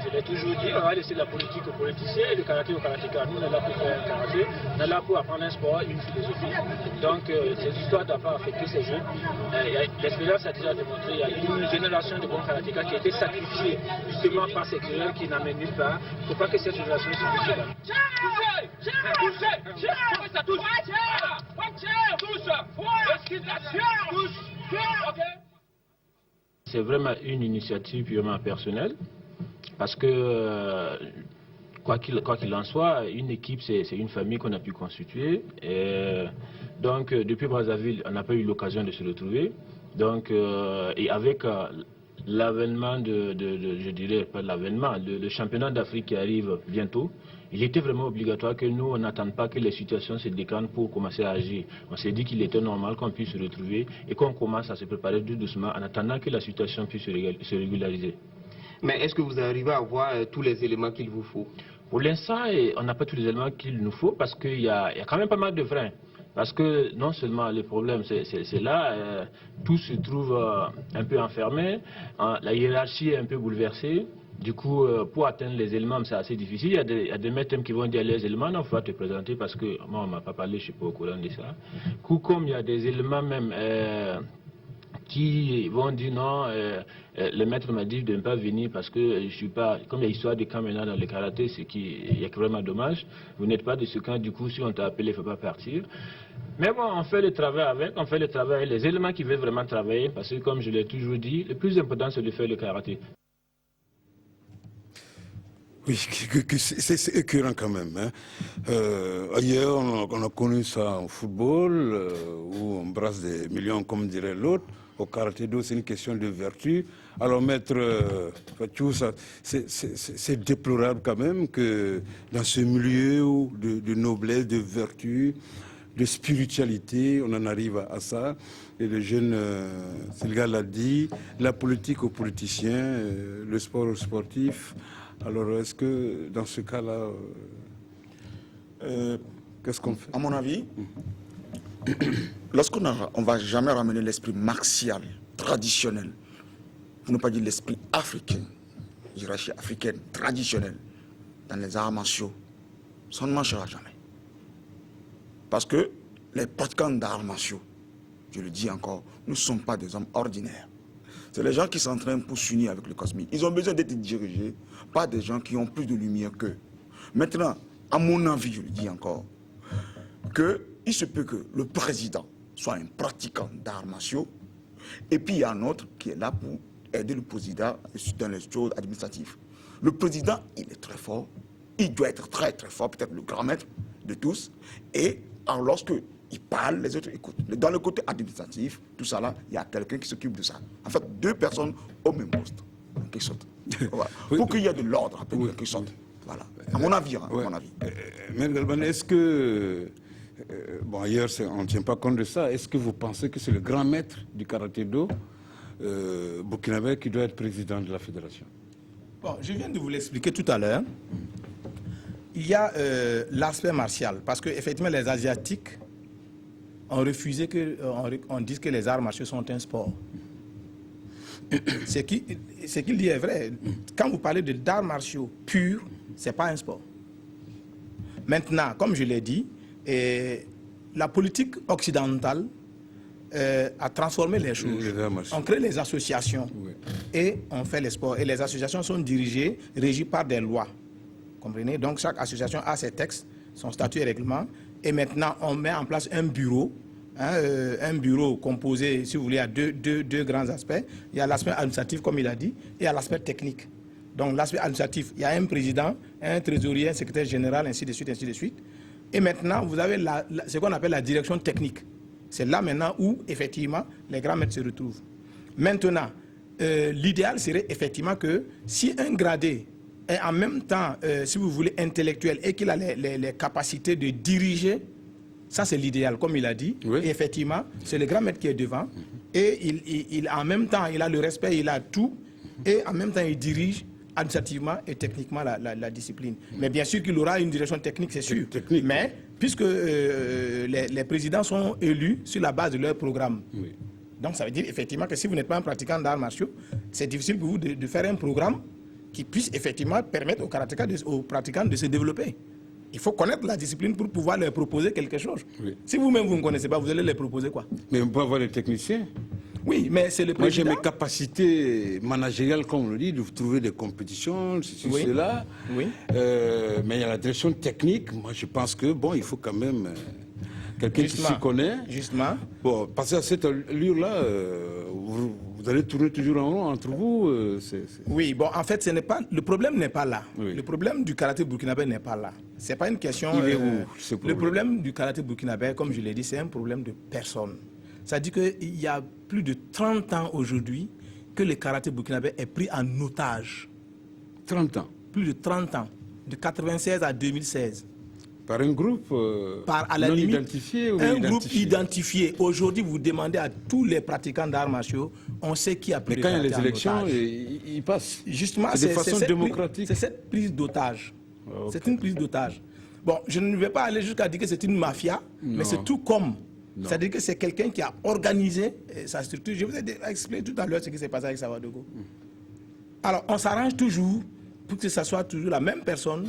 S5: je l'ai toujours dit, on va laisser la politique aux politiciens et le karaté aux karatékas. Nous on est là pour faire un karaté, on est là pour apprendre un sport, une philosophie. Donc cette histoire n'a pas affecté ces jeunes. L'expérience a déjà démontré qu'il y a une génération de bons karatékas qui a été sacrifiée justement par ces querelles qui n'amènent nulle part. Il ne faut pas que cette génération se bouge là. C'est vraiment une initiative purement personnelle parce que quoi qu'il en soit, une équipe c'est une famille qu'on a pu constituer. Donc depuis Brazzaville, on n'a pas eu l'occasion de se retrouver. Donc, et avec l'avènement je dirais pas l'avènement, le championnat d'Afrique qui arrive bientôt, il était vraiment obligatoire que nous, on n'attende pas que les situations se décantent pour commencer à agir. On s'est dit qu'il était normal qu'on puisse se retrouver et qu'on commence à se préparer tout doucement en attendant que la situation puisse se régulariser.
S2: Mais est-ce que vous arrivez à avoir tous les éléments qu'il vous faut?
S5: Pour l'instant, on n'a pas tous les éléments qu'il nous faut parce qu'il y a quand même pas mal de freins. Parce que non seulement le problème c'est là, tout se trouve un peu enfermé, la hiérarchie est un peu bouleversée. Du coup, pour atteindre les éléments, c'est assez difficile. Il y a des maîtres qui vont dire les éléments, non, il faut te présenter parce que moi, on ne m'a pas parlé, je ne suis pas au courant de ça. Comme il y a des éléments même qui vont dire non, le maître m'a dit de ne pas venir parce que je ne suis pas, comme il y a histoire de camp maintenant dans le karaté, c'est qu'il y a vraiment dommage. Vous n'êtes pas de ce camp, du coup, si on t'a appelé, il ne faut pas partir. Mais bon, on fait le travail avec, on fait le travail, les éléments qui veulent vraiment travailler, parce que comme je l'ai toujours dit, le plus important c'est de faire le karaté.
S1: Oui, c'est écœurant quand même. Hein. Ailleurs, on a connu ça en football, où on brasse des millions, comme dirait l'autre. Au karaté-do, c'est une question de vertu. Alors, maître Fatou, c'est déplorable quand même que dans ce milieu de noblesse, de vertu, de spiritualité, on en arrive à ça. Et le jeune Silga l'a dit, la politique aux politiciens, le sport aux sportifs. Alors, est-ce que dans ce cas-là, qu'est-ce qu'on fait?
S4: À mon avis, lorsqu'on ne va jamais ramener l'esprit martial, traditionnel, pour ne pas dire l'esprit africain, hiérarchie africaine, traditionnelle, dans les arts martiaux, ça ne marchera jamais. Parce que les pratiquants d'arts martiaux, je le dis encore, ne sont pas des hommes ordinaires. C'est les gens qui s'entraînent pour s'unir avec le cosmique. Ils ont besoin d'être dirigés par des gens qui ont plus de lumière qu'eux. Maintenant, à mon avis, je le dis encore, qu'il se peut que le président soit un pratiquant d'arts martiaux, et puis il y a un autre qui est là pour aider le président dans les choses administratives. Le président, il est très fort, il doit être très très fort, peut-être le grand maître de tous, et alors lorsque il parle, les autres écoutent. Dans le côté administratif, tout ça là, il y a quelqu'un qui s'occupe de ça. En fait, 2 personnes au même poste, qui sortent. Voilà. Pour qu'il y ait de l'ordre, qui sortent. Voilà. À mon avis, à mon avis.
S1: Mais Galban, est-ce que, bon ailleurs on ne tient pas compte de ça, est-ce que vous pensez que c'est le grand maître du karaté-do burkinabé qui doit être président de la fédération?
S3: Bon, je viens de vous l'expliquer tout à l'heure. Il y a l'aspect martial, parce qu'effectivement les Asiatiques ont refusé qu'on dise que les arts martiaux sont un sport. Ce qu'il dit est vrai. Quand vous parlez d'arts martiaux purs, ce n'est pas un sport. Maintenant, comme je l'ai dit, la politique occidentale a transformé les choses. On crée les associations et on fait les sports. Et les associations sont dirigées, régies par des lois. Comprenez? Donc chaque association a ses textes, son statut et règlement. Et maintenant, on met en place un bureau. Un bureau composé, si vous voulez, à deux grands aspects. Il y a l'aspect administratif, comme il a dit, et il y a l'aspect technique. Donc l'aspect administratif, il y a un président, un trésorier, un secrétaire général, ainsi de suite, ainsi de suite. Et maintenant, vous avez ce qu'on appelle la direction technique. C'est là maintenant où, effectivement, les grands maîtres se retrouvent. Maintenant, l'idéal serait effectivement que si un gradé est en même temps, si vous voulez, intellectuel et qu'il a les capacités de diriger, ça c'est l'idéal, comme il a dit. Oui. Et effectivement, c'est le grand maître qui est devant. Et en même temps, il a le respect, il a tout. Et en même temps, il dirige administrativement et techniquement la discipline. Mais bien sûr qu'il aura une direction technique, c'est sûr. Mais puisque les présidents sont élus sur la base de leur programme. Oui. Donc ça veut dire effectivement que si vous n'êtes pas un pratiquant d'arts martiaux, c'est difficile pour vous de faire un programme qui puisse effectivement permettre aux pratiquants de se développer. Il faut connaître la discipline pour pouvoir leur proposer quelque chose. Oui. Si vous-même vous ne connaissez pas, vous allez leur proposer quoi? Mais
S1: on peut avoir des techniciens.
S3: Oui, mais c'est le président.
S1: Moi j'ai mes capacités managériales, comme on le dit, de trouver des compétitions,
S3: oui.
S1: Cela.
S3: Oui.
S1: Mais il y a la direction technique. Moi je pense que bon, il faut quand même quelqu'un qui s'y connaît.
S3: Justement.
S1: Bon, passer à cette allure-là, vous allez tourner toujours en rond entre vous.
S3: Oui, bon, en fait, le problème n'est pas là. Oui. Le problème du karaté burkinabé n'est pas là. C'est pas une question.
S1: Il est où,
S3: le problème du karaté burkinabé, comme je l'ai dit, c'est un problème de personne. Ça dit qu'il y a plus de 30 ans aujourd'hui que le karaté burkinabé est pris en otage.
S1: 30 ans.
S3: Plus de 30 ans, de 1996 à 2016.
S1: Par un groupe
S3: à la limite,
S1: identifié ou
S3: un groupe identifié. Aujourd'hui, vous demandez à tous les pratiquants d'arts martiaux, on sait qui a pris le karaté en otage.
S1: Mais quand il y a les élections, ils passent.
S3: Justement,
S1: c'est de façon démocratique.
S3: C'est cette prise d'otage. Okay. C'est une prise d'otage. Bon, je ne vais pas aller jusqu'à dire que c'est une mafia, mais c'est tout comme. C'est-à-dire que c'est quelqu'un qui a organisé sa structure. Je vous ai expliqué tout à l'heure ce qui s'est passé avec Savadogo. Alors, on s'arrange toujours pour que ce soit toujours la même personne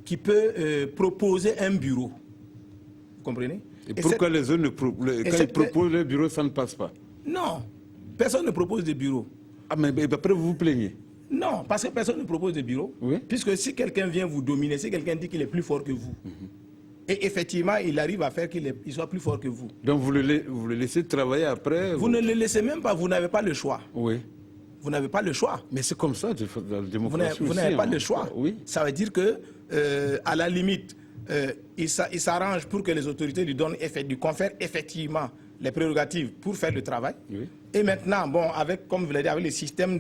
S3: qui peut proposer un bureau. Vous comprenez?
S1: Et pourquoi les autres, quand ils proposent le bureau, ça ne passe pas?
S3: Non, personne ne propose de bureau.
S1: Ah, mais après vous vous plaignez?
S3: Non, parce que personne ne propose de bureau. Oui? Puisque si quelqu'un vient vous dominer, si quelqu'un dit qu'il est plus fort que vous, et effectivement, il arrive à faire qu'il soit plus fort que vous.
S1: Donc vous le laissez travailler après?
S3: Vous ne le laissez même pas, vous n'avez pas le choix.
S1: Oui.
S3: Vous n'avez pas le choix.
S1: Mais c'est comme ça, dans la démocratie.
S3: Vous n'avez pas le choix.
S1: Oui.
S3: Ça veut dire que, à la limite, il s'arrange pour que les autorités lui confèrent effectivement les prérogatives pour faire le travail. Oui. Et maintenant, bon, comme vous l'avez dit, avec le système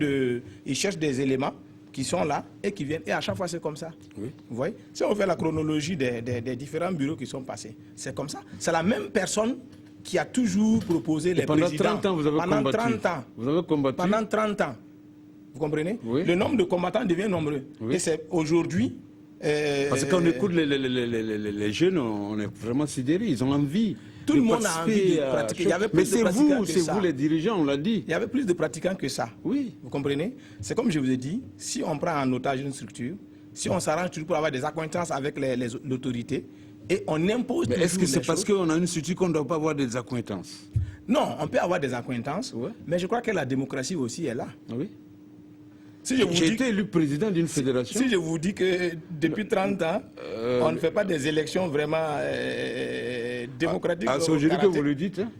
S3: ils cherchent des éléments qui sont là et qui viennent. Et à chaque fois, c'est comme ça. Oui. Vous voyez? Si on fait la chronologie des différents bureaux qui sont passés, c'est comme ça. C'est la même personne qui a toujours proposé les présidents.
S1: Pendant 30 ans, vous avez combattu.
S3: Pendant 30 ans.
S1: Vous avez combattu.
S3: Pendant 30 ans. Vous comprenez?
S1: Oui.
S3: Le nombre de combattants devient nombreux. Oui. Et c'est aujourd'hui...
S1: Parce que quand on écoute les jeunes, on est vraiment sidérés. Ils ont envie.
S3: Tout le monde a envie de pratiquer. Il y avait plus de pratiquants que ça.
S1: C'est vous les dirigeants, on l'a dit.
S3: Il y avait plus de pratiquants que ça.
S1: Oui.
S3: Vous comprenez? C'est comme je vous ai dit, si on prend en otage une structure, si on s'arrange toujours pour avoir des accointances avec l'autorité, Et on impose.
S1: Mais est-ce que c'est parce
S3: choses.
S1: qu'on a une structure qu'on ne doit pas avoir des accointances?
S3: Non, on peut avoir des accointances, mais je crois que la démocratie aussi est là.
S1: Oui.
S3: Si je vous
S1: J'ai
S3: dis,
S1: été élu président d'une fédération.
S3: si je vous dis que depuis 30 ans, on ne fait pas des élections vraiment démocratiques.
S1: C'est aujourd'hui que vous le dites, hein?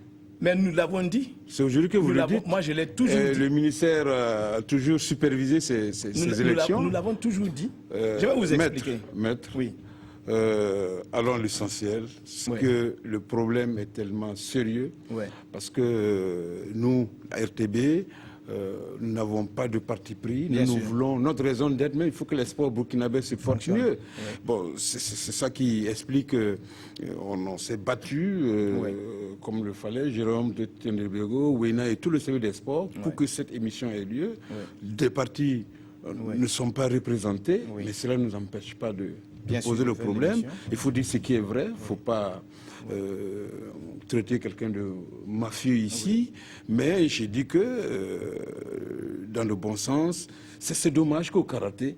S3: Mais nous l'avons dit.
S1: C'est aujourd'hui que vous le dites.
S3: Moi, je l'ai toujours dit.
S1: Le ministère a toujours supervisé ces élections.
S3: Nous l'avons toujours dit. Je vais vous expliquer.
S1: Maître,
S3: Oui.
S1: allons à l'essentiel.
S3: Ouais.
S1: Que le problème est tellement sérieux.
S3: Ouais.
S1: Parce que nous, à RTB, nous n'avons pas de parti pris.
S3: Bien
S1: Nous
S3: sûr.
S1: voulons notre raison d'être, mais il faut que les sports burkinabés se portent mieux.
S3: Ouais.
S1: Bon, c'est ça qui explique qu'on s'est battu comme le fallait, Jérôme de Tenebego, Wena et tout le service des sports pour que cette émission ait lieu. Des partis ne sont pas représentés, mais cela ne nous empêche pas de poser le problème. Il faut dire ce qui est vrai, il ne faut pas traiter quelqu'un de mafieux ici, mais j'ai dit que dans le bon sens, c'est dommage qu'au karaté,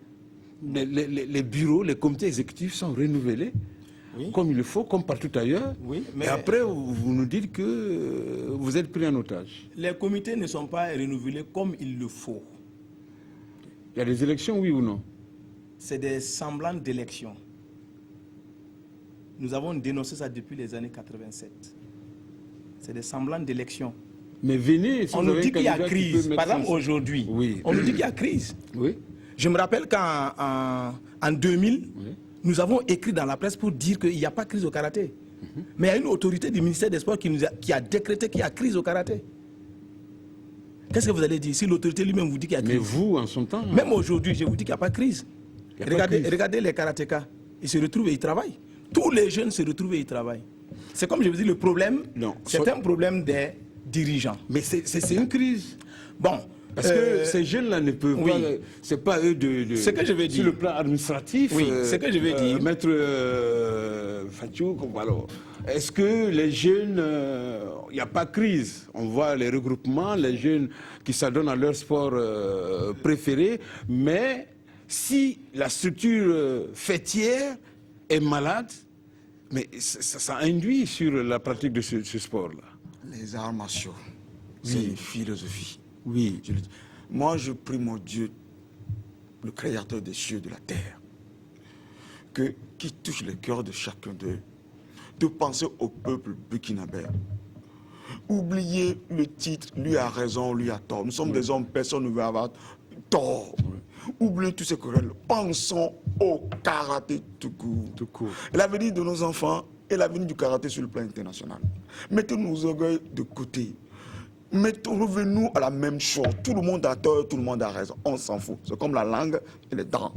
S1: les bureaux, les comités exécutifs sont renouvelés comme il le faut, comme partout ailleurs.
S3: Oui, mais
S1: et après, vous nous dites que vous êtes pris en otage.
S3: Les comités ne sont pas renouvelés comme il le faut.
S1: Il y a des élections, oui ou non?
S3: C'est des semblants d'élections. Nous avons dénoncé ça depuis les années 87. C'est des semblants d'élections.
S1: Mais venez, si
S3: on
S1: vous
S3: nous
S1: avez
S3: dit
S1: un
S3: qu'il y a
S1: candidat qui
S3: crise.
S1: peut mettre
S3: Par exemple,
S1: ça.
S3: aujourd'hui,
S1: Oui.
S3: on nous dit qu'il y a crise.
S1: Oui.
S3: Je me rappelle qu'en 2000, nous avons écrit dans la presse pour dire qu'il n'y a pas crise au karaté. Mais il y a une autorité du ministère des Sports qui a décrété qu'il y a crise au karaté. Qu'est-ce que vous allez dire si l'autorité lui-même vous dit qu'il y a crise?
S1: Mais vous, en son temps...
S3: Même aujourd'hui, je vous dis qu'il n'y a pas de crise.
S1: Il y a pas de crise.
S3: Regardez les karatékas. Ils se retrouvent et ils travaillent. Tous les jeunes se retrouvent et ils travaillent. C'est comme je vous dis, le problème, c'est un problème des dirigeants.
S1: Mais c'est une crise.
S3: Bon.
S1: Parce que ces jeunes-là ne peuvent pas... C'est pas eux
S3: Ce que je vais dire.
S1: Sur le plan administratif...
S3: Oui, ce que je vais dire.
S1: Maître Fathiou, alors, est-ce que les jeunes... Il n'y a pas crise. On voit les regroupements, les jeunes qui s'adonnent à leur sport préféré, mais si la structure fêtière est malade, mais ça induit sur la pratique de ce sport-là.
S4: Les arts martiaux, c'est une philosophie.
S1: Oui.
S4: Je le dis. Moi, je prie mon Dieu, le créateur des cieux et de la terre, qui touche le cœur de chacun d'eux, de penser au peuple burkinabé. Oubliez le titre, lui a raison, lui a tort. Nous sommes des hommes, personne ne veut avoir tort. Oubliez tous ces querelles. Pensons au karaté tout court. L'avenir de nos enfants et l'avenir du karaté sur le plan international. Mettons nos orgueils de côté. Revenons à la même chose. Tout le monde a tort, tout le monde a raison. On s'en fout. C'est comme la langue et les dents.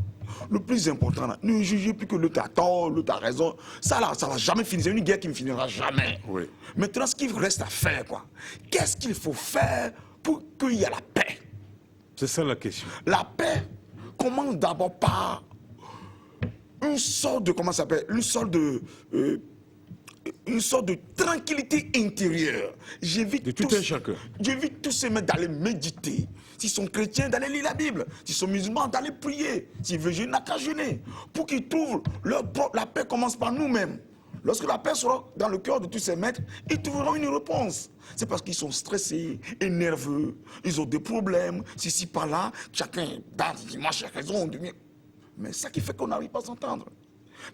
S4: Le plus important, là, ne jugez plus que l'autre a tort, l'autre a raison. Ça, là, ça ne va jamais finir. C'est une guerre qui ne finira jamais.
S1: Oui.
S4: Maintenant, ce qu'il reste à faire, quoi. Qu'est-ce qu'il faut faire pour qu'il y ait la paix?
S1: C'est ça la question.
S4: La paix commence d'abord par une sorte de, comment ça s'appelle, une sorte de tranquillité intérieure. J'évite
S1: tout un chacun.
S4: J'évite tous ces mecs d'aller méditer. S'ils sont chrétiens, d'aller lire la Bible. S'ils sont musulmans, d'aller prier. S'ils veulent jeûner, n'a qu'à jeûner. Pour qu'ils trouvent la paix commence par nous-mêmes. Lorsque la paix sera dans le cœur de tous ces maîtres, ils trouveront une réponse. C'est parce qu'ils sont stressés et nerveux. Ils ont des problèmes. Si par là, chacun dit, moi j'ai raison. Mais c'est ça qui fait qu'on n'arrive pas à s'entendre.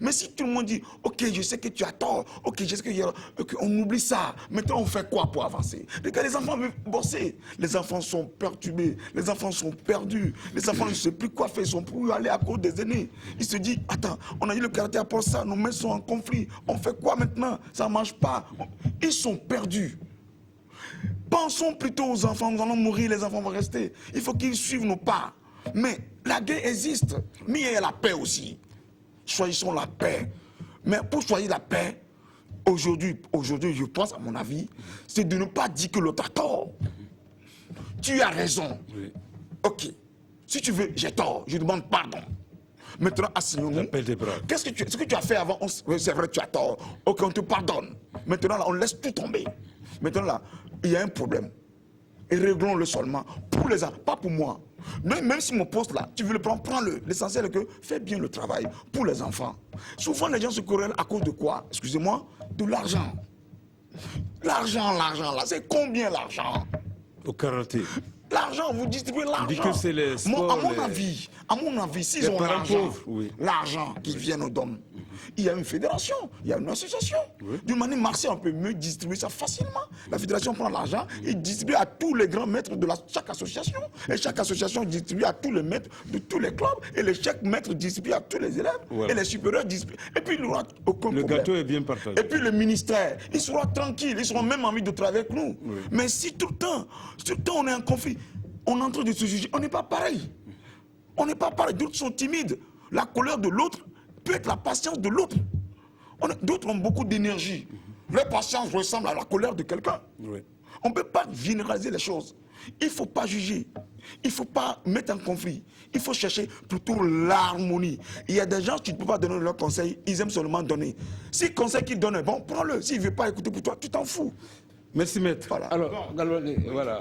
S4: Mais si tout le monde dit, ok, je sais que tu as tort, ok, je sais on oublie ça, maintenant on fait quoi pour avancer? Regarde, les enfants veulent bosser, les enfants sont perturbés, les enfants sont perdus, les enfants ne savent plus quoi faire, ils sont pour aller à cause des aînés. Ils se disent, attends, on a dit le karaté après ça, nos mains sont en conflit, on fait quoi maintenant? Ça ne marche pas. Ils sont perdus. Pensons plutôt aux enfants, nous allons mourir, les enfants vont rester. Il faut qu'ils suivent nos pas. Mais la guerre existe, mais il y a la paix aussi. Choisissons la paix. Mais pour choisir la paix, aujourd'hui, je pense, à mon avis, c'est de ne pas dire que l'autre a tort. Tu as raison. Oui. Ok. Si tu veux, j'ai tort. Je demande pardon. Maintenant, asseyons-nous. Qu'est-ce que tu as fait avant? C'est vrai, tu as tort. Ok, on te pardonne. Maintenant, là, on laisse tout tomber. Maintenant, là, il y a un problème. Et réglons-le seulement pour les enfants, pas pour moi. Même si mon poste là, tu veux le prendre, prends-le. L'essentiel est que fais bien le travail pour les enfants. Souvent les gens se querellent à cause de quoi? Excusez-moi, de l'argent. L'argent là, c'est combien l'argent?
S1: Au karaté.
S4: L'argent, vous distribuez l'argent.
S1: On dit que c'est les sports,
S4: à mon avis, s'ils
S1: les
S4: ont
S1: parents
S4: l'argent,
S1: pauvres, oui.
S4: l'argent qui vient aux dons, il y a une fédération, il y a une association.
S1: Oui.
S4: D'une manière martiale, on peut mieux distribuer ça facilement. La fédération prend l'argent et distribue à tous les grands maîtres de chaque association. Et chaque association distribue à tous les maîtres de tous les clubs. Et chaque maître distribue à tous les élèves.
S1: Voilà.
S4: Et les supérieurs distribuent. Et puis il n'y aura aucun
S1: Le
S4: problème.
S1: gâteau est bien partagé.
S4: Et puis le ministère, ils seront tranquilles, ils seront même envie de travailler avec nous.
S1: Oui.
S4: Mais si tout le temps on est en conflit, on est en train de se juger, on n'est pas pareil. On n'est pas pareil, d'autres sont timides. La colère de l'autre peut être la patience de l'autre. D'autres ont beaucoup d'énergie. Leur patience ressemble à la colère de quelqu'un.
S1: Oui.
S4: On ne peut pas généraliser les choses. Il ne faut pas juger. Il ne faut pas mettre en conflit. Il faut chercher plutôt l'harmonie. Il y a des gens qui ne peuvent pas donner leurs conseils, ils aiment seulement donner. Si le conseil qu'ils donnent, bon, prends-le. S'il ne veut pas écouter pour toi, tu t'en fous.
S1: Merci, maître.
S4: Voilà.
S1: Alors, voilà.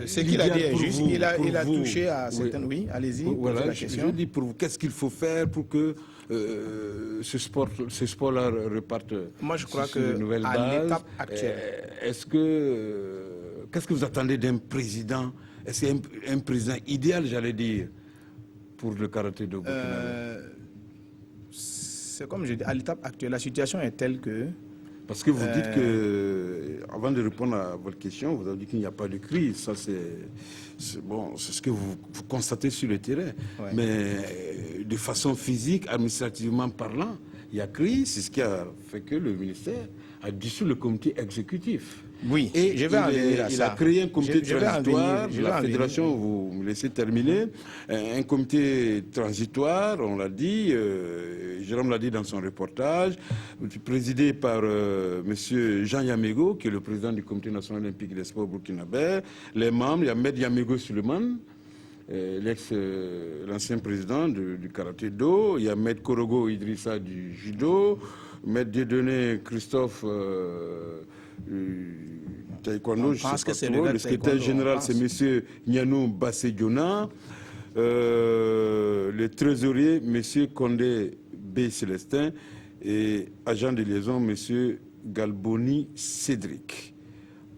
S3: Ce qu'il a dit est
S1: pour
S3: juste.
S1: vous,
S3: Il a
S1: pour vous.
S3: touché à certaines... Oui, allez-y, posez
S1: Voilà,
S3: la
S1: je
S3: question.
S1: dis pour vous, qu'est-ce qu'il faut faire pour que ce sport-là reparte
S3: Moi, je crois
S1: sur de
S3: que
S1: nouvelles
S3: à
S1: bases?
S3: l'étape actuelle...
S1: Qu'est-ce que vous attendez d'un président? Est-ce qu'un président idéal, j'allais dire, pour le karaté-do burkinabé?
S3: C'est comme je dis, à l'étape actuelle, la situation est telle que...
S1: Parce que vous dites que, avant de répondre à votre question, vous avez dit qu'il n'y a pas de crise. Ça, c'est bon, c'est ce que vous constatez sur le terrain.
S3: Ouais.
S1: Mais de façon physique, administrativement parlant, il y a crise. C'est ce qui a fait que le ministère a dissous le comité exécutif.
S3: Oui,
S1: Et
S3: je vais en venir à
S1: il
S3: ça.
S1: a créé un comité
S3: Je vais en
S1: transitoire.
S3: venir,
S1: La fédération, vous me laissez terminer. Un comité transitoire, on l'a dit. Jérôme l'a dit dans son reportage, présidé par M. Jean Yamego, qui est le président du comité national olympique des sports burkinabé. Les membres, il y a M. Yamego Suleiman, l'ancien président du karaté-do. Il y a M. Korogo Idrissa du judo. M. Dieudonné Christophe taekwondo, je pense que c'est le secrétaire général, c'est M. Nianou Bassé-Diona. Le trésorier, M. Condé B. Célestin. Et agent de liaison, M. Galboni Cédric.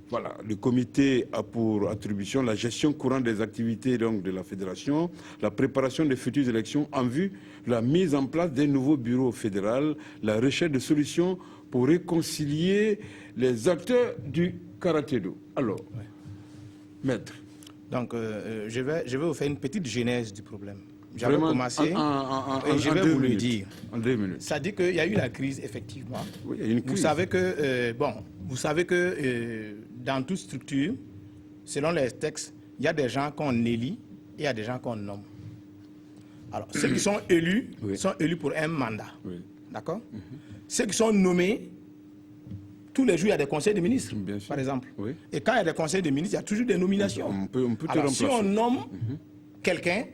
S1: Voilà, le comité a pour attribution la gestion courante des activités donc, de la fédération, la préparation des futures élections en vue de la mise en place d'un nouveau bureau fédéral, la recherche de solutions pour réconcilier les acteurs du karaté-do. Alors, maître.
S3: Donc, je vais vous faire une petite genèse du problème. J'avais commencé et je vais vous le dire.
S1: En 2 minutes.
S3: Ça dit qu'il y a eu la crise, effectivement.
S1: Oui, il y a une crise.
S3: Vous savez que dans toute structure, selon les textes, il y a des gens qu'on élit et il y a des gens qu'on nomme. Alors, ceux qui sont élus sont élus pour un mandat.
S1: Oui.
S3: D'accord? Ceux qui sont nommés, tous les jours, il y a des conseils de ministres,
S1: Bien sûr.
S3: par exemple.
S1: Oui.
S3: Et quand il y a des conseils de ministres, il y a toujours des nominations.
S1: On peut te
S3: Alors,
S1: remplacer.
S3: si on nomme quelqu'un,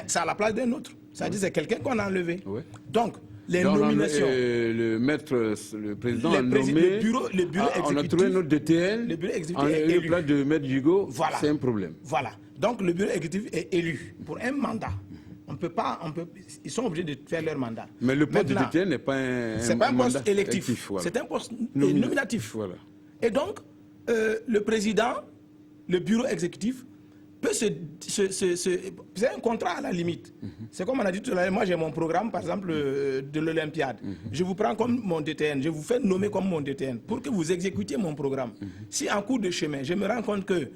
S3: c'est à la place d'un autre. C'est-à-dire c'est quelqu'un qu'on a enlevé.
S1: Oui.
S3: Donc, les
S1: Donc,
S3: nominations...
S1: le maître, le président a nommé...
S3: Le bureau exécutif...
S1: On a trouvé notre DTN.
S3: Le bureau exécutif
S1: en
S3: est
S1: le
S3: élu.
S1: place de maître Hugo,
S3: Voilà.
S1: c'est un problème.
S3: Voilà. Donc, le bureau exécutif est élu pour un mandat. Ils sont obligés de faire leur mandat.
S1: Mais le poste de
S3: Maintenant,
S1: DTN n'est pas un
S3: c'est pas un poste
S1: mandat
S3: électif.
S1: voilà.
S3: C'est un poste
S1: Nominatif.
S3: nominatif.
S1: Voilà.
S3: Et donc, le président, le bureau exécutif, peut c'est un contrat à la limite. C'est comme on a dit tout à l'heure, moi j'ai mon programme, par exemple, de l'Olympiade. Je vous prends comme mon DTN, je vous fais nommer comme mon DTN pour que vous exécutiez mon programme. Si en cours de chemin, je me rends compte que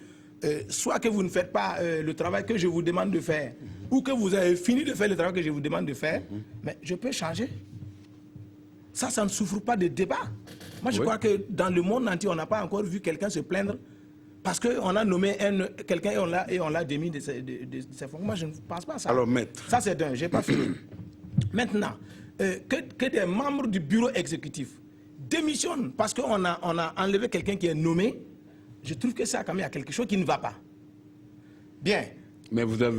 S3: soit que vous ne faites pas le travail que je vous demande de faire, ou que vous avez fini de faire le travail que je vous demande de faire, mais je peux changer. Ça ne souffre pas de débat. Moi, je crois que dans le monde entier, on n'a pas encore vu quelqu'un se plaindre parce qu'on a nommé quelqu'un et on l'a démis de ses fonctions. Moi, je ne pense pas à ça.
S1: Alors, maître.
S3: Ça, c'est d'un. Je n'ai pas fini. Maintenant, que des membres du bureau exécutif démissionnent parce qu'on a enlevé quelqu'un qui est nommé, je trouve que ça, quand même, il y a quelque chose qui ne va pas. Bien.
S1: Mais je
S3: vais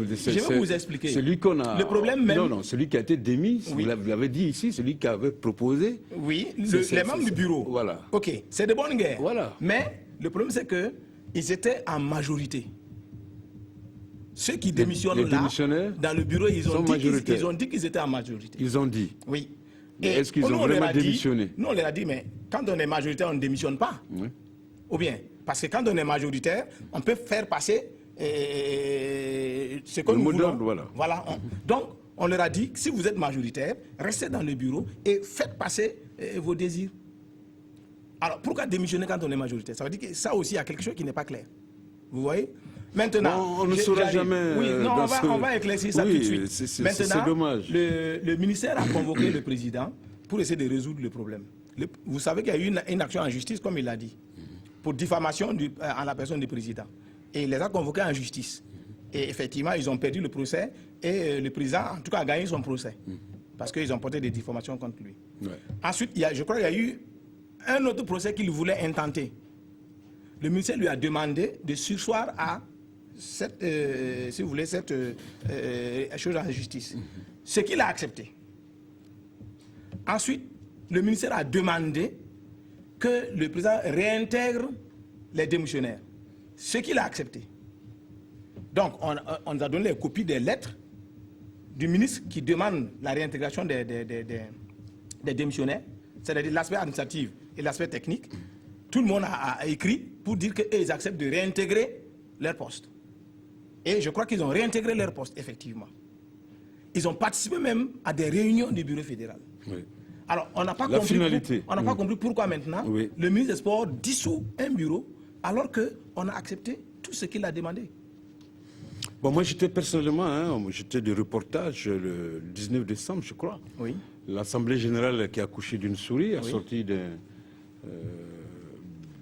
S3: vous expliquer.
S1: Celui qu'on a...
S3: Le problème même...
S1: Non, celui qui a été démis,
S3: Oui.
S1: vous l'avez dit ici, celui qui avait proposé...
S3: Oui, les membres du bureau.
S1: Voilà.
S3: Ok, c'est de bonne guerre.
S1: Voilà.
S3: Mais le problème, c'est qu'ils étaient en majorité. ceux qui démissionnent
S1: les
S3: là,
S1: démissionnaires
S3: dans le bureau, ils ont dit qu'ils étaient en majorité.
S1: Ils ont dit.
S3: Oui.
S1: Est-ce qu'ils ont vraiment démissionné?
S3: Nous, on leur a dit, mais quand on est majoritaire, on ne démissionne pas.
S1: Oui.
S3: Ou bien, parce que quand on est majoritaire, on peut faire passer ce que
S1: le
S3: nous
S1: mot
S3: voulons.
S1: d'ordre, voilà.
S3: Donc, on leur a dit, si vous êtes majoritaire, restez dans le bureau et faites passer vos désirs. Alors, pourquoi démissionner quand on est majoritaire? Ça veut dire que ça aussi, il y a quelque chose qui n'est pas clair. Vous voyez? Maintenant,
S1: on ne saura jamais.
S3: Oui, non, on va éclaircir ça tout de suite.
S1: C'est dommage.
S3: Le ministère a convoqué le président pour essayer de résoudre le problème. Vous savez qu'il y a eu une action en justice, comme il l'a dit, pour diffamation en la personne du président. Et il les a convoqués en justice. Et effectivement, ils ont perdu le procès et le président, en tout cas, a gagné son procès. Parce qu'ils ont porté des diffamations contre lui. Ouais. Ensuite, je crois qu'il y a eu un autre procès qu'il voulait intenter. Le ministère lui a demandé de surseoir à cette, si vous voulez, cette chose en justice. Ce qu'il a accepté. Ensuite, le ministère a demandé que le président réintègre les démissionnaires. Ce qu'il a accepté. Donc, on nous a donné les copies des lettres du ministre qui demande la réintégration des démissionnaires, c'est-à-dire l'aspect administratif et l'aspect technique. Tout le monde a écrit pour dire qu'ils acceptent de réintégrer leur poste. Et je crois qu'ils ont réintégré leur poste, effectivement. Ils ont participé même à des réunions du bureau fédéral. Oui. Alors, on n'a pas compris pourquoi maintenant le ministre des Sports dissout un bureau alors qu'on a accepté tout ce qu'il a demandé.
S1: Bon, moi, j'étais personnellement, j'étais de reportage le 19 décembre, je crois.
S3: Oui.
S1: L'Assemblée générale qui a accouché d'une souris a sorti d'un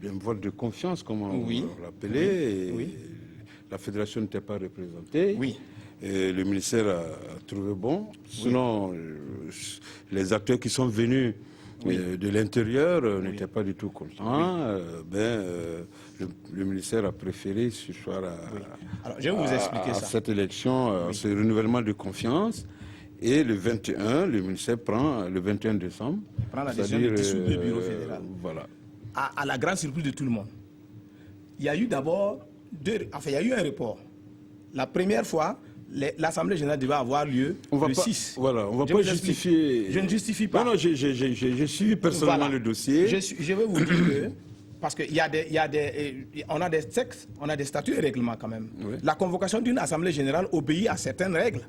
S1: vote de confiance, comme on l'appelait. Oui. La fédération n'était pas représentée. Oui. Et le ministère a trouvé bon. Sinon, les acteurs qui sont venus de l'intérieur n'étaient pas du tout contents. Le ministère a préféré ce soir
S3: Alors, je vais vous expliquer ça.
S1: Cette élection, ce renouvellement de confiance. Et le 21, le ministère prend, le 21 décembre,
S3: prend la décision de dissoudre le bureau fédéral.
S1: Voilà.
S3: À la grande surprise de tout le monde. Il y a eu d'abord il y a eu un report. La première fois, l'Assemblée générale devait avoir lieu le 6.
S1: Voilà, on ne va pas justifier.
S3: Je ne justifie pas.
S1: Non, j'ai suivi personnellement le dossier.
S3: Je vais vous dire que, parce qu'on a des textes, on a des statuts et règlements quand même. Oui. La convocation d'une Assemblée générale obéit à certaines règles.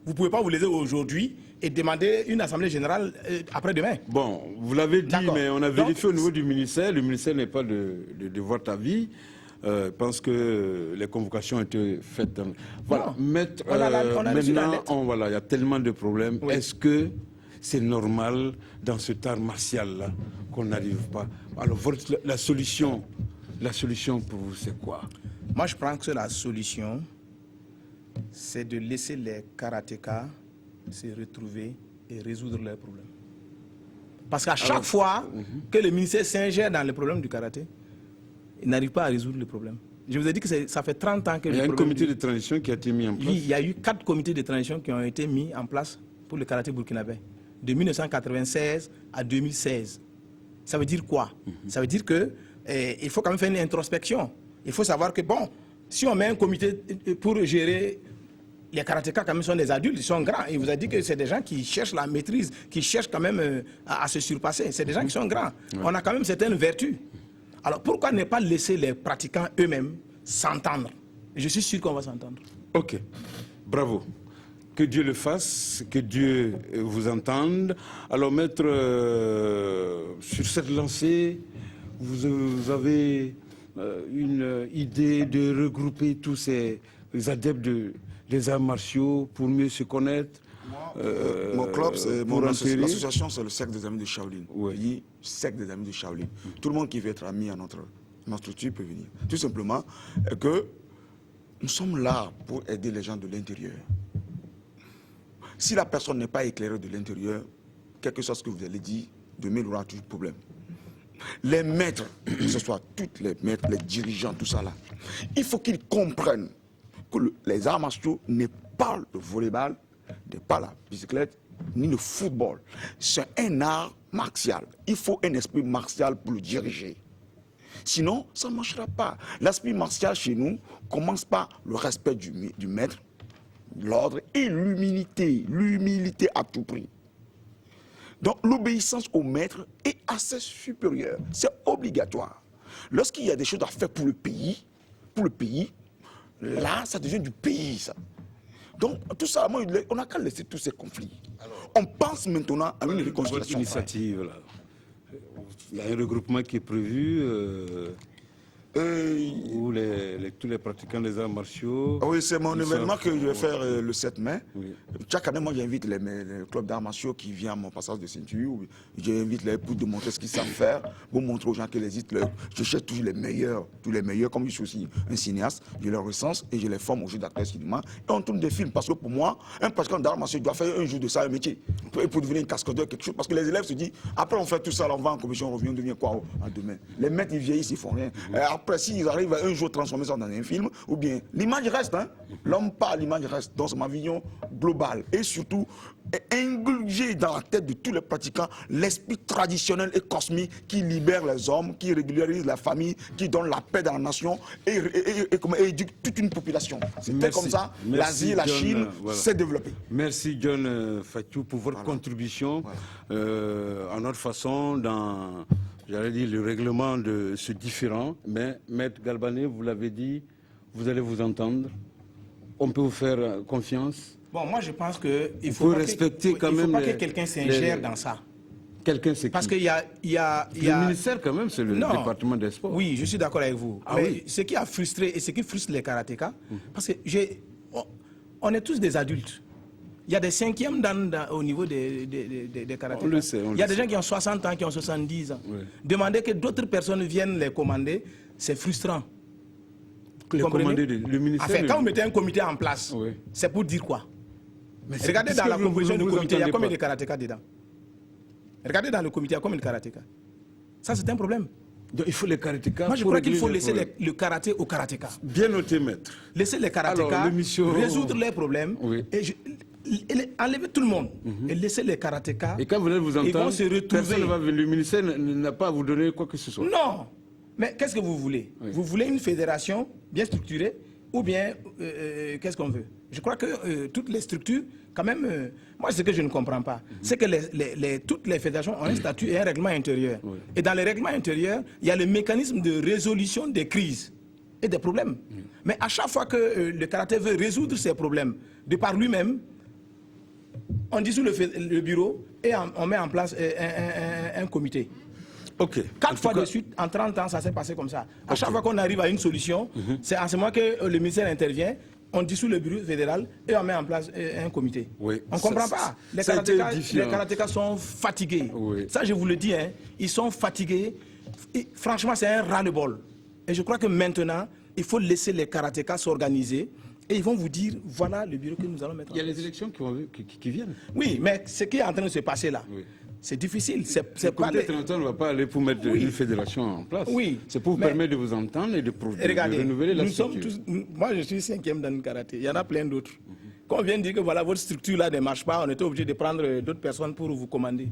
S3: Vous ne pouvez pas vous lever aujourd'hui et demander une Assemblée générale après-demain.
S1: Bon, vous l'avez dit, mais on a vérifié au niveau du ministère. Le ministère n'est pas de votre avis. Je pense que les convocations ont été faites. Voilà, maintenant, il y a tellement de problèmes. Oui. Est-ce que c'est normal dans cet art martial-là qu'on n'arrive pas? Alors, la solution pour vous, c'est quoi?
S3: Moi, je pense que la solution, c'est de laisser les karatékas se retrouver et résoudre leurs problèmes. Parce qu'à chaque fois que le ministère s'ingère dans les problèmes du karaté, il n'arrive pas à résoudre le problème. Je vous ai dit que ça fait 30 ans que...
S1: Il y a un comité de transition qui a été mis en place.
S3: Oui, il y a eu 4 comités de transition qui ont été mis en place pour le karaté burkinabé, de 1996 à 2016. Ça veut dire quoi? Ça veut dire qu'il faut quand même faire une introspection. Il faut savoir que, bon, si on met un comité pour gérer... Les karatékas, quand même, sont des adultes, ils sont grands. Il vous a dit que c'est des gens qui cherchent la maîtrise, qui cherchent quand même à se surpasser. C'est des gens qui sont grands. Ouais. On a quand même certaines vertus. Alors pourquoi ne pas laisser les pratiquants eux-mêmes s'entendre? Je suis sûr qu'on va s'entendre.
S1: Ok, bravo. Que Dieu le fasse, que Dieu vous entende. Alors maître, sur cette lancée, vous avez une idée de regrouper tous ces adeptes des arts martiaux pour mieux se connaître?
S4: Mon club, l'association, c'est le cercle des amis de Shaolin. Oui. Cercle des amis de Shaolin. Tout le monde qui veut être ami à notre structure peut venir. Tout simplement que nous sommes là pour aider les gens de l'intérieur. Si la personne n'est pas éclairée de l'intérieur, quelque chose que vous allez dire, demain il y aura toujours problème. Les maîtres, que ce soit tous les maîtres, les dirigeants, tout ça là, il faut qu'ils comprennent que les arts martiaux n'est pas le volleyball, n'est pas la bicyclette, ni le football. C'est un art martial. Il faut un esprit martial pour le diriger. Sinon, ça ne marchera pas. L'aspect martial chez nous commence par le respect du maître, l'ordre et l'humilité. L'humilité à tout prix. Donc l'obéissance au maître est à ses supérieurs. C'est obligatoire. Lorsqu'il y a des choses à faire pour le pays, là, ça devient du pays, ça. Donc, tout ça, on n'a qu'à laisser tous ces conflits. Alors, on pense maintenant à une réconciliation.
S1: Votre initiative, là. Il y a un regroupement qui est prévu où tous les pratiquants des arts martiaux...
S4: Oui, c'est mon événement que je vais faire le 7 mai.
S1: Oui.
S4: Chaque année, moi, j'invite les clubs d'arts martiaux qui viennent à mon passage de ceinture. J'invite les pour montrer ce qu'ils savent faire, pour montrer aux gens qu'ils hésitent. Je cherche toujours les meilleurs, tous les meilleurs. Comme je suis aussi un cinéaste, je les recense et je les forme au jeu d'acteur cinéma. Et on tourne des films parce que pour moi, un pratiquant d'arts martiaux doit faire un jour de ça un métier. Pour devenir un cascadeur, quelque chose. Parce que les élèves se disent, après on fait tout ça, là, on va en commission, on revient, on devient quoi demain. Les maîtres, ils vieillissent, ils font rien. Après, s'ils arrivent à un jour transformer ça dans un film, ou bien l'image reste, hein. L'homme parle, l'image reste. Donc c'est ma vision globale. Et surtout, ingurger dans la tête de tous les pratiquants l'esprit traditionnel et cosmique qui libère les hommes, qui régularise la famille, qui donne la paix dans la nation et éduque toute une population. C'était comme ça, l'Asie, la Chine s'est développée.
S1: Merci John Fatou pour votre contribution à notre façon dans... J'allais dire le règlement de ce différend, mais Maître Galbané, vous l'avez dit, vous allez vous entendre. On peut vous faire confiance.
S3: Bon, moi je pense qu'il
S1: faut respecter quand même.
S3: Il ne faut pas que quelqu'un s'ingère dans ça.
S1: Quelqu'un c'est qui?
S3: Parce qu'il y a...
S1: Le ministère quand même, c'est le département des sports.
S3: Oui, je suis d'accord avec vous.
S1: Ah,
S3: mais
S1: oui.
S3: Ce qui a frustré et ce qui frustre les karatékas, parce que on est tous des adultes. Il y a des cinquièmes au niveau des karatékas.
S1: On le sait.
S3: Il y a des gens qui ont 60 ans, qui ont 70 ans. Oui. Demander que d'autres personnes viennent les commander, c'est frustrant.
S1: Le ministère.
S3: Enfin, quand vous mettez un comité en place, c'est pour dire quoi? Mais regardez dans la composition du comité, il y a combien de karatékas dedans? Regardez dans le comité, il y a combien de karatékas? Ça, c'est un problème.
S1: Donc, il faut les karatékas.
S3: Moi, je crois qu'il faut laisser le karaté aux karatékas.
S1: Bien noté, maître.
S3: Laisser les karatékas résoudre les problèmes et enlever tout le monde et laisser les karatékas.
S1: Et quand vous allez vous entendre,
S3: ils vont se retrouver.
S1: Personne ne va venir. Le ministère n'a pas à vous donner quoi que ce soit.
S3: Non. Mais qu'est-ce que vous voulez? Vous voulez une fédération bien structurée ou bien qu'est-ce qu'on veut? Je crois que toutes les structures, quand même, moi ce que je ne comprends pas, c'est que toutes les fédérations ont un statut et un règlement intérieur. Et dans les règlements intérieurs, il y a le mécanisme de résolution des crises et des problèmes. Mais à chaque fois que le karaté veut résoudre ces problèmes de par lui-même, on dissout le bureau et on met en place un comité.
S1: Okay.
S3: 4 fois de suite, en 30 ans, ça s'est passé comme ça. À chaque fois qu'on arrive à une solution, c'est en ce moment que le ministère intervient, on dissout le bureau fédéral et on met en place un comité. Oui. On ne comprend pas. Les karatékas sont fatigués. Oui. Ça, je vous le dis, hein, ils sont fatigués. Et, franchement, c'est un ras-le-bol. Et je crois que maintenant, il faut laisser les karatékas s'organiser. Et ils vont vous dire, voilà le bureau que nous allons mettre en place.
S1: Il y a les élections qui viennent.
S3: Oui, mais ce qui est en train de se passer là, c'est difficile.
S1: Le comité ne va pas aller pour mettre une fédération en place. Oui. C'est pour vous permettre de vous entendre et de renouveler la structure.
S3: Moi, je suis 5e dans le karaté. Il y en a plein d'autres. Quand on vient de dire que voilà, votre structure là ne marche pas, on était obligé de prendre d'autres personnes pour vous commander.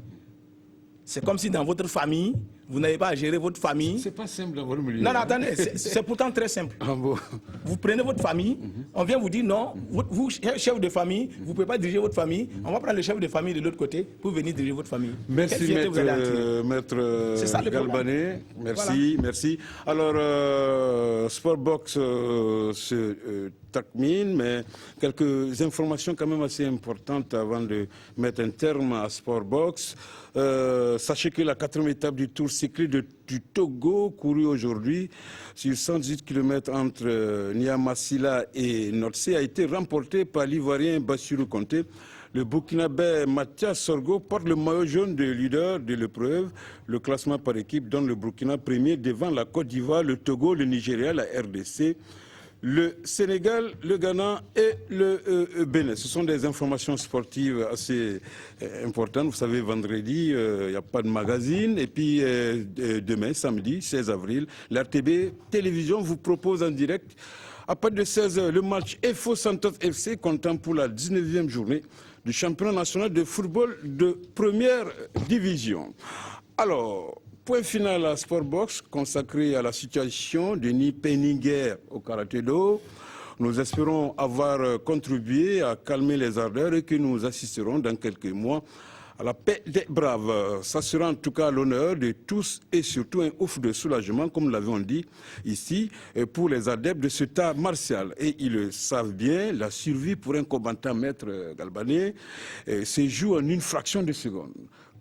S3: C'est comme si dans votre famille, vous n'avez pas à gérer votre famille.
S1: C'est pas simple dans votre milieu.
S3: Non, non, attendez, c'est pourtant très simple.
S1: Ah bon.
S3: Vous prenez votre famille, on vient vous dire non, vous, chef de famille, vous ne pouvez pas diriger votre famille. On va prendre le chef de famille de l'autre côté pour venir diriger votre famille.
S1: Merci, maître Galbané. Merci, merci. Alors, Sportbox se termine, mais quelques informations quand même assez importantes avant de mettre un terme à Sportbox. Sachez que la 4e étape du Tour cycliste du Togo, couru aujourd'hui sur 118 km entre Niamassila et Notsé, a été remportée par l'Ivoirien Bassirou Conté. Le Burkinabé Mathias Sorgo porte le maillot jaune de leader de l'épreuve. Le classement par équipe donne le Burkina premier devant la Côte d'Ivoire, le Togo, le Nigeria, la RDC, le Sénégal, le Ghana et le Bénin. Ce sont des informations sportives assez importantes. Vous savez, vendredi, il n'y a pas de magazine. Et puis, demain, samedi, 16 avril, l'RTB Télévision vous propose en direct, à partir de 16h, le match EFO Santos FC, comptant pour la 19e journée du championnat national de football de première division. Alors, Point final à Sportbox consacré à la situation de Denis Penninger au karaté-do. Nous espérons avoir contribué à calmer les ardeurs et que nous assisterons dans quelques mois à la paix des braves. Ça sera en tout cas l'honneur de tous et surtout un ouf de soulagement, comme nous l'avons dit ici, pour les adeptes de cet art martial. Et ils le savent bien, la survie pour un combattant, maître Galbanais, se joue en une fraction de seconde.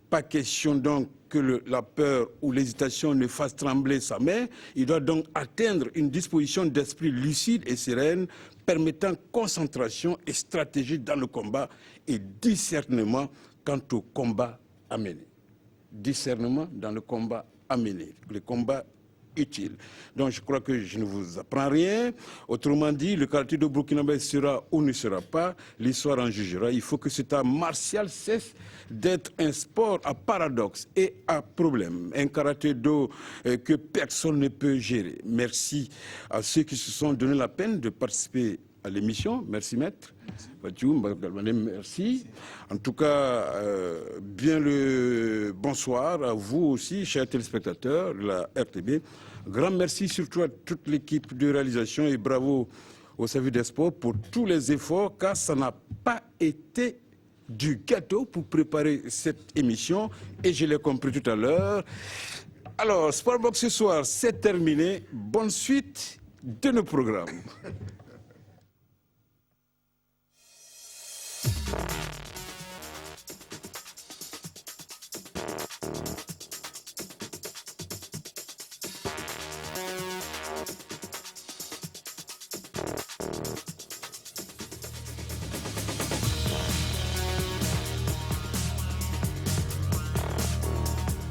S1: Pas question donc que la peur ou l'hésitation ne fasse trembler sa main. Il doit donc atteindre une disposition d'esprit lucide et sereine, permettant concentration et stratégie dans le combat et discernement quant au combat à mener. Discernement dans le combat à mener. Le combat utile. Donc je crois que je ne vous apprends rien. Autrement dit, le karaté-do burkinabé sera ou ne sera pas, l'histoire en jugera. Il faut que cet art martial cesse d'être un sport à paradoxe et à problème. Un karaté-do que personne ne peut gérer. Merci à ceux qui se sont donné la peine de participer à l'émission. Merci maître. Merci. En tout cas, bien le bonsoir à vous aussi, chers téléspectateurs de la RTB. Grand merci surtout à toute l'équipe de réalisation et bravo au service des sports pour tous les efforts, car ça n'a pas été du gâteau pour préparer cette émission et je l'ai compris tout à l'heure. Alors, Sportbox ce soir, c'est terminé. Bonne suite de nos programmes.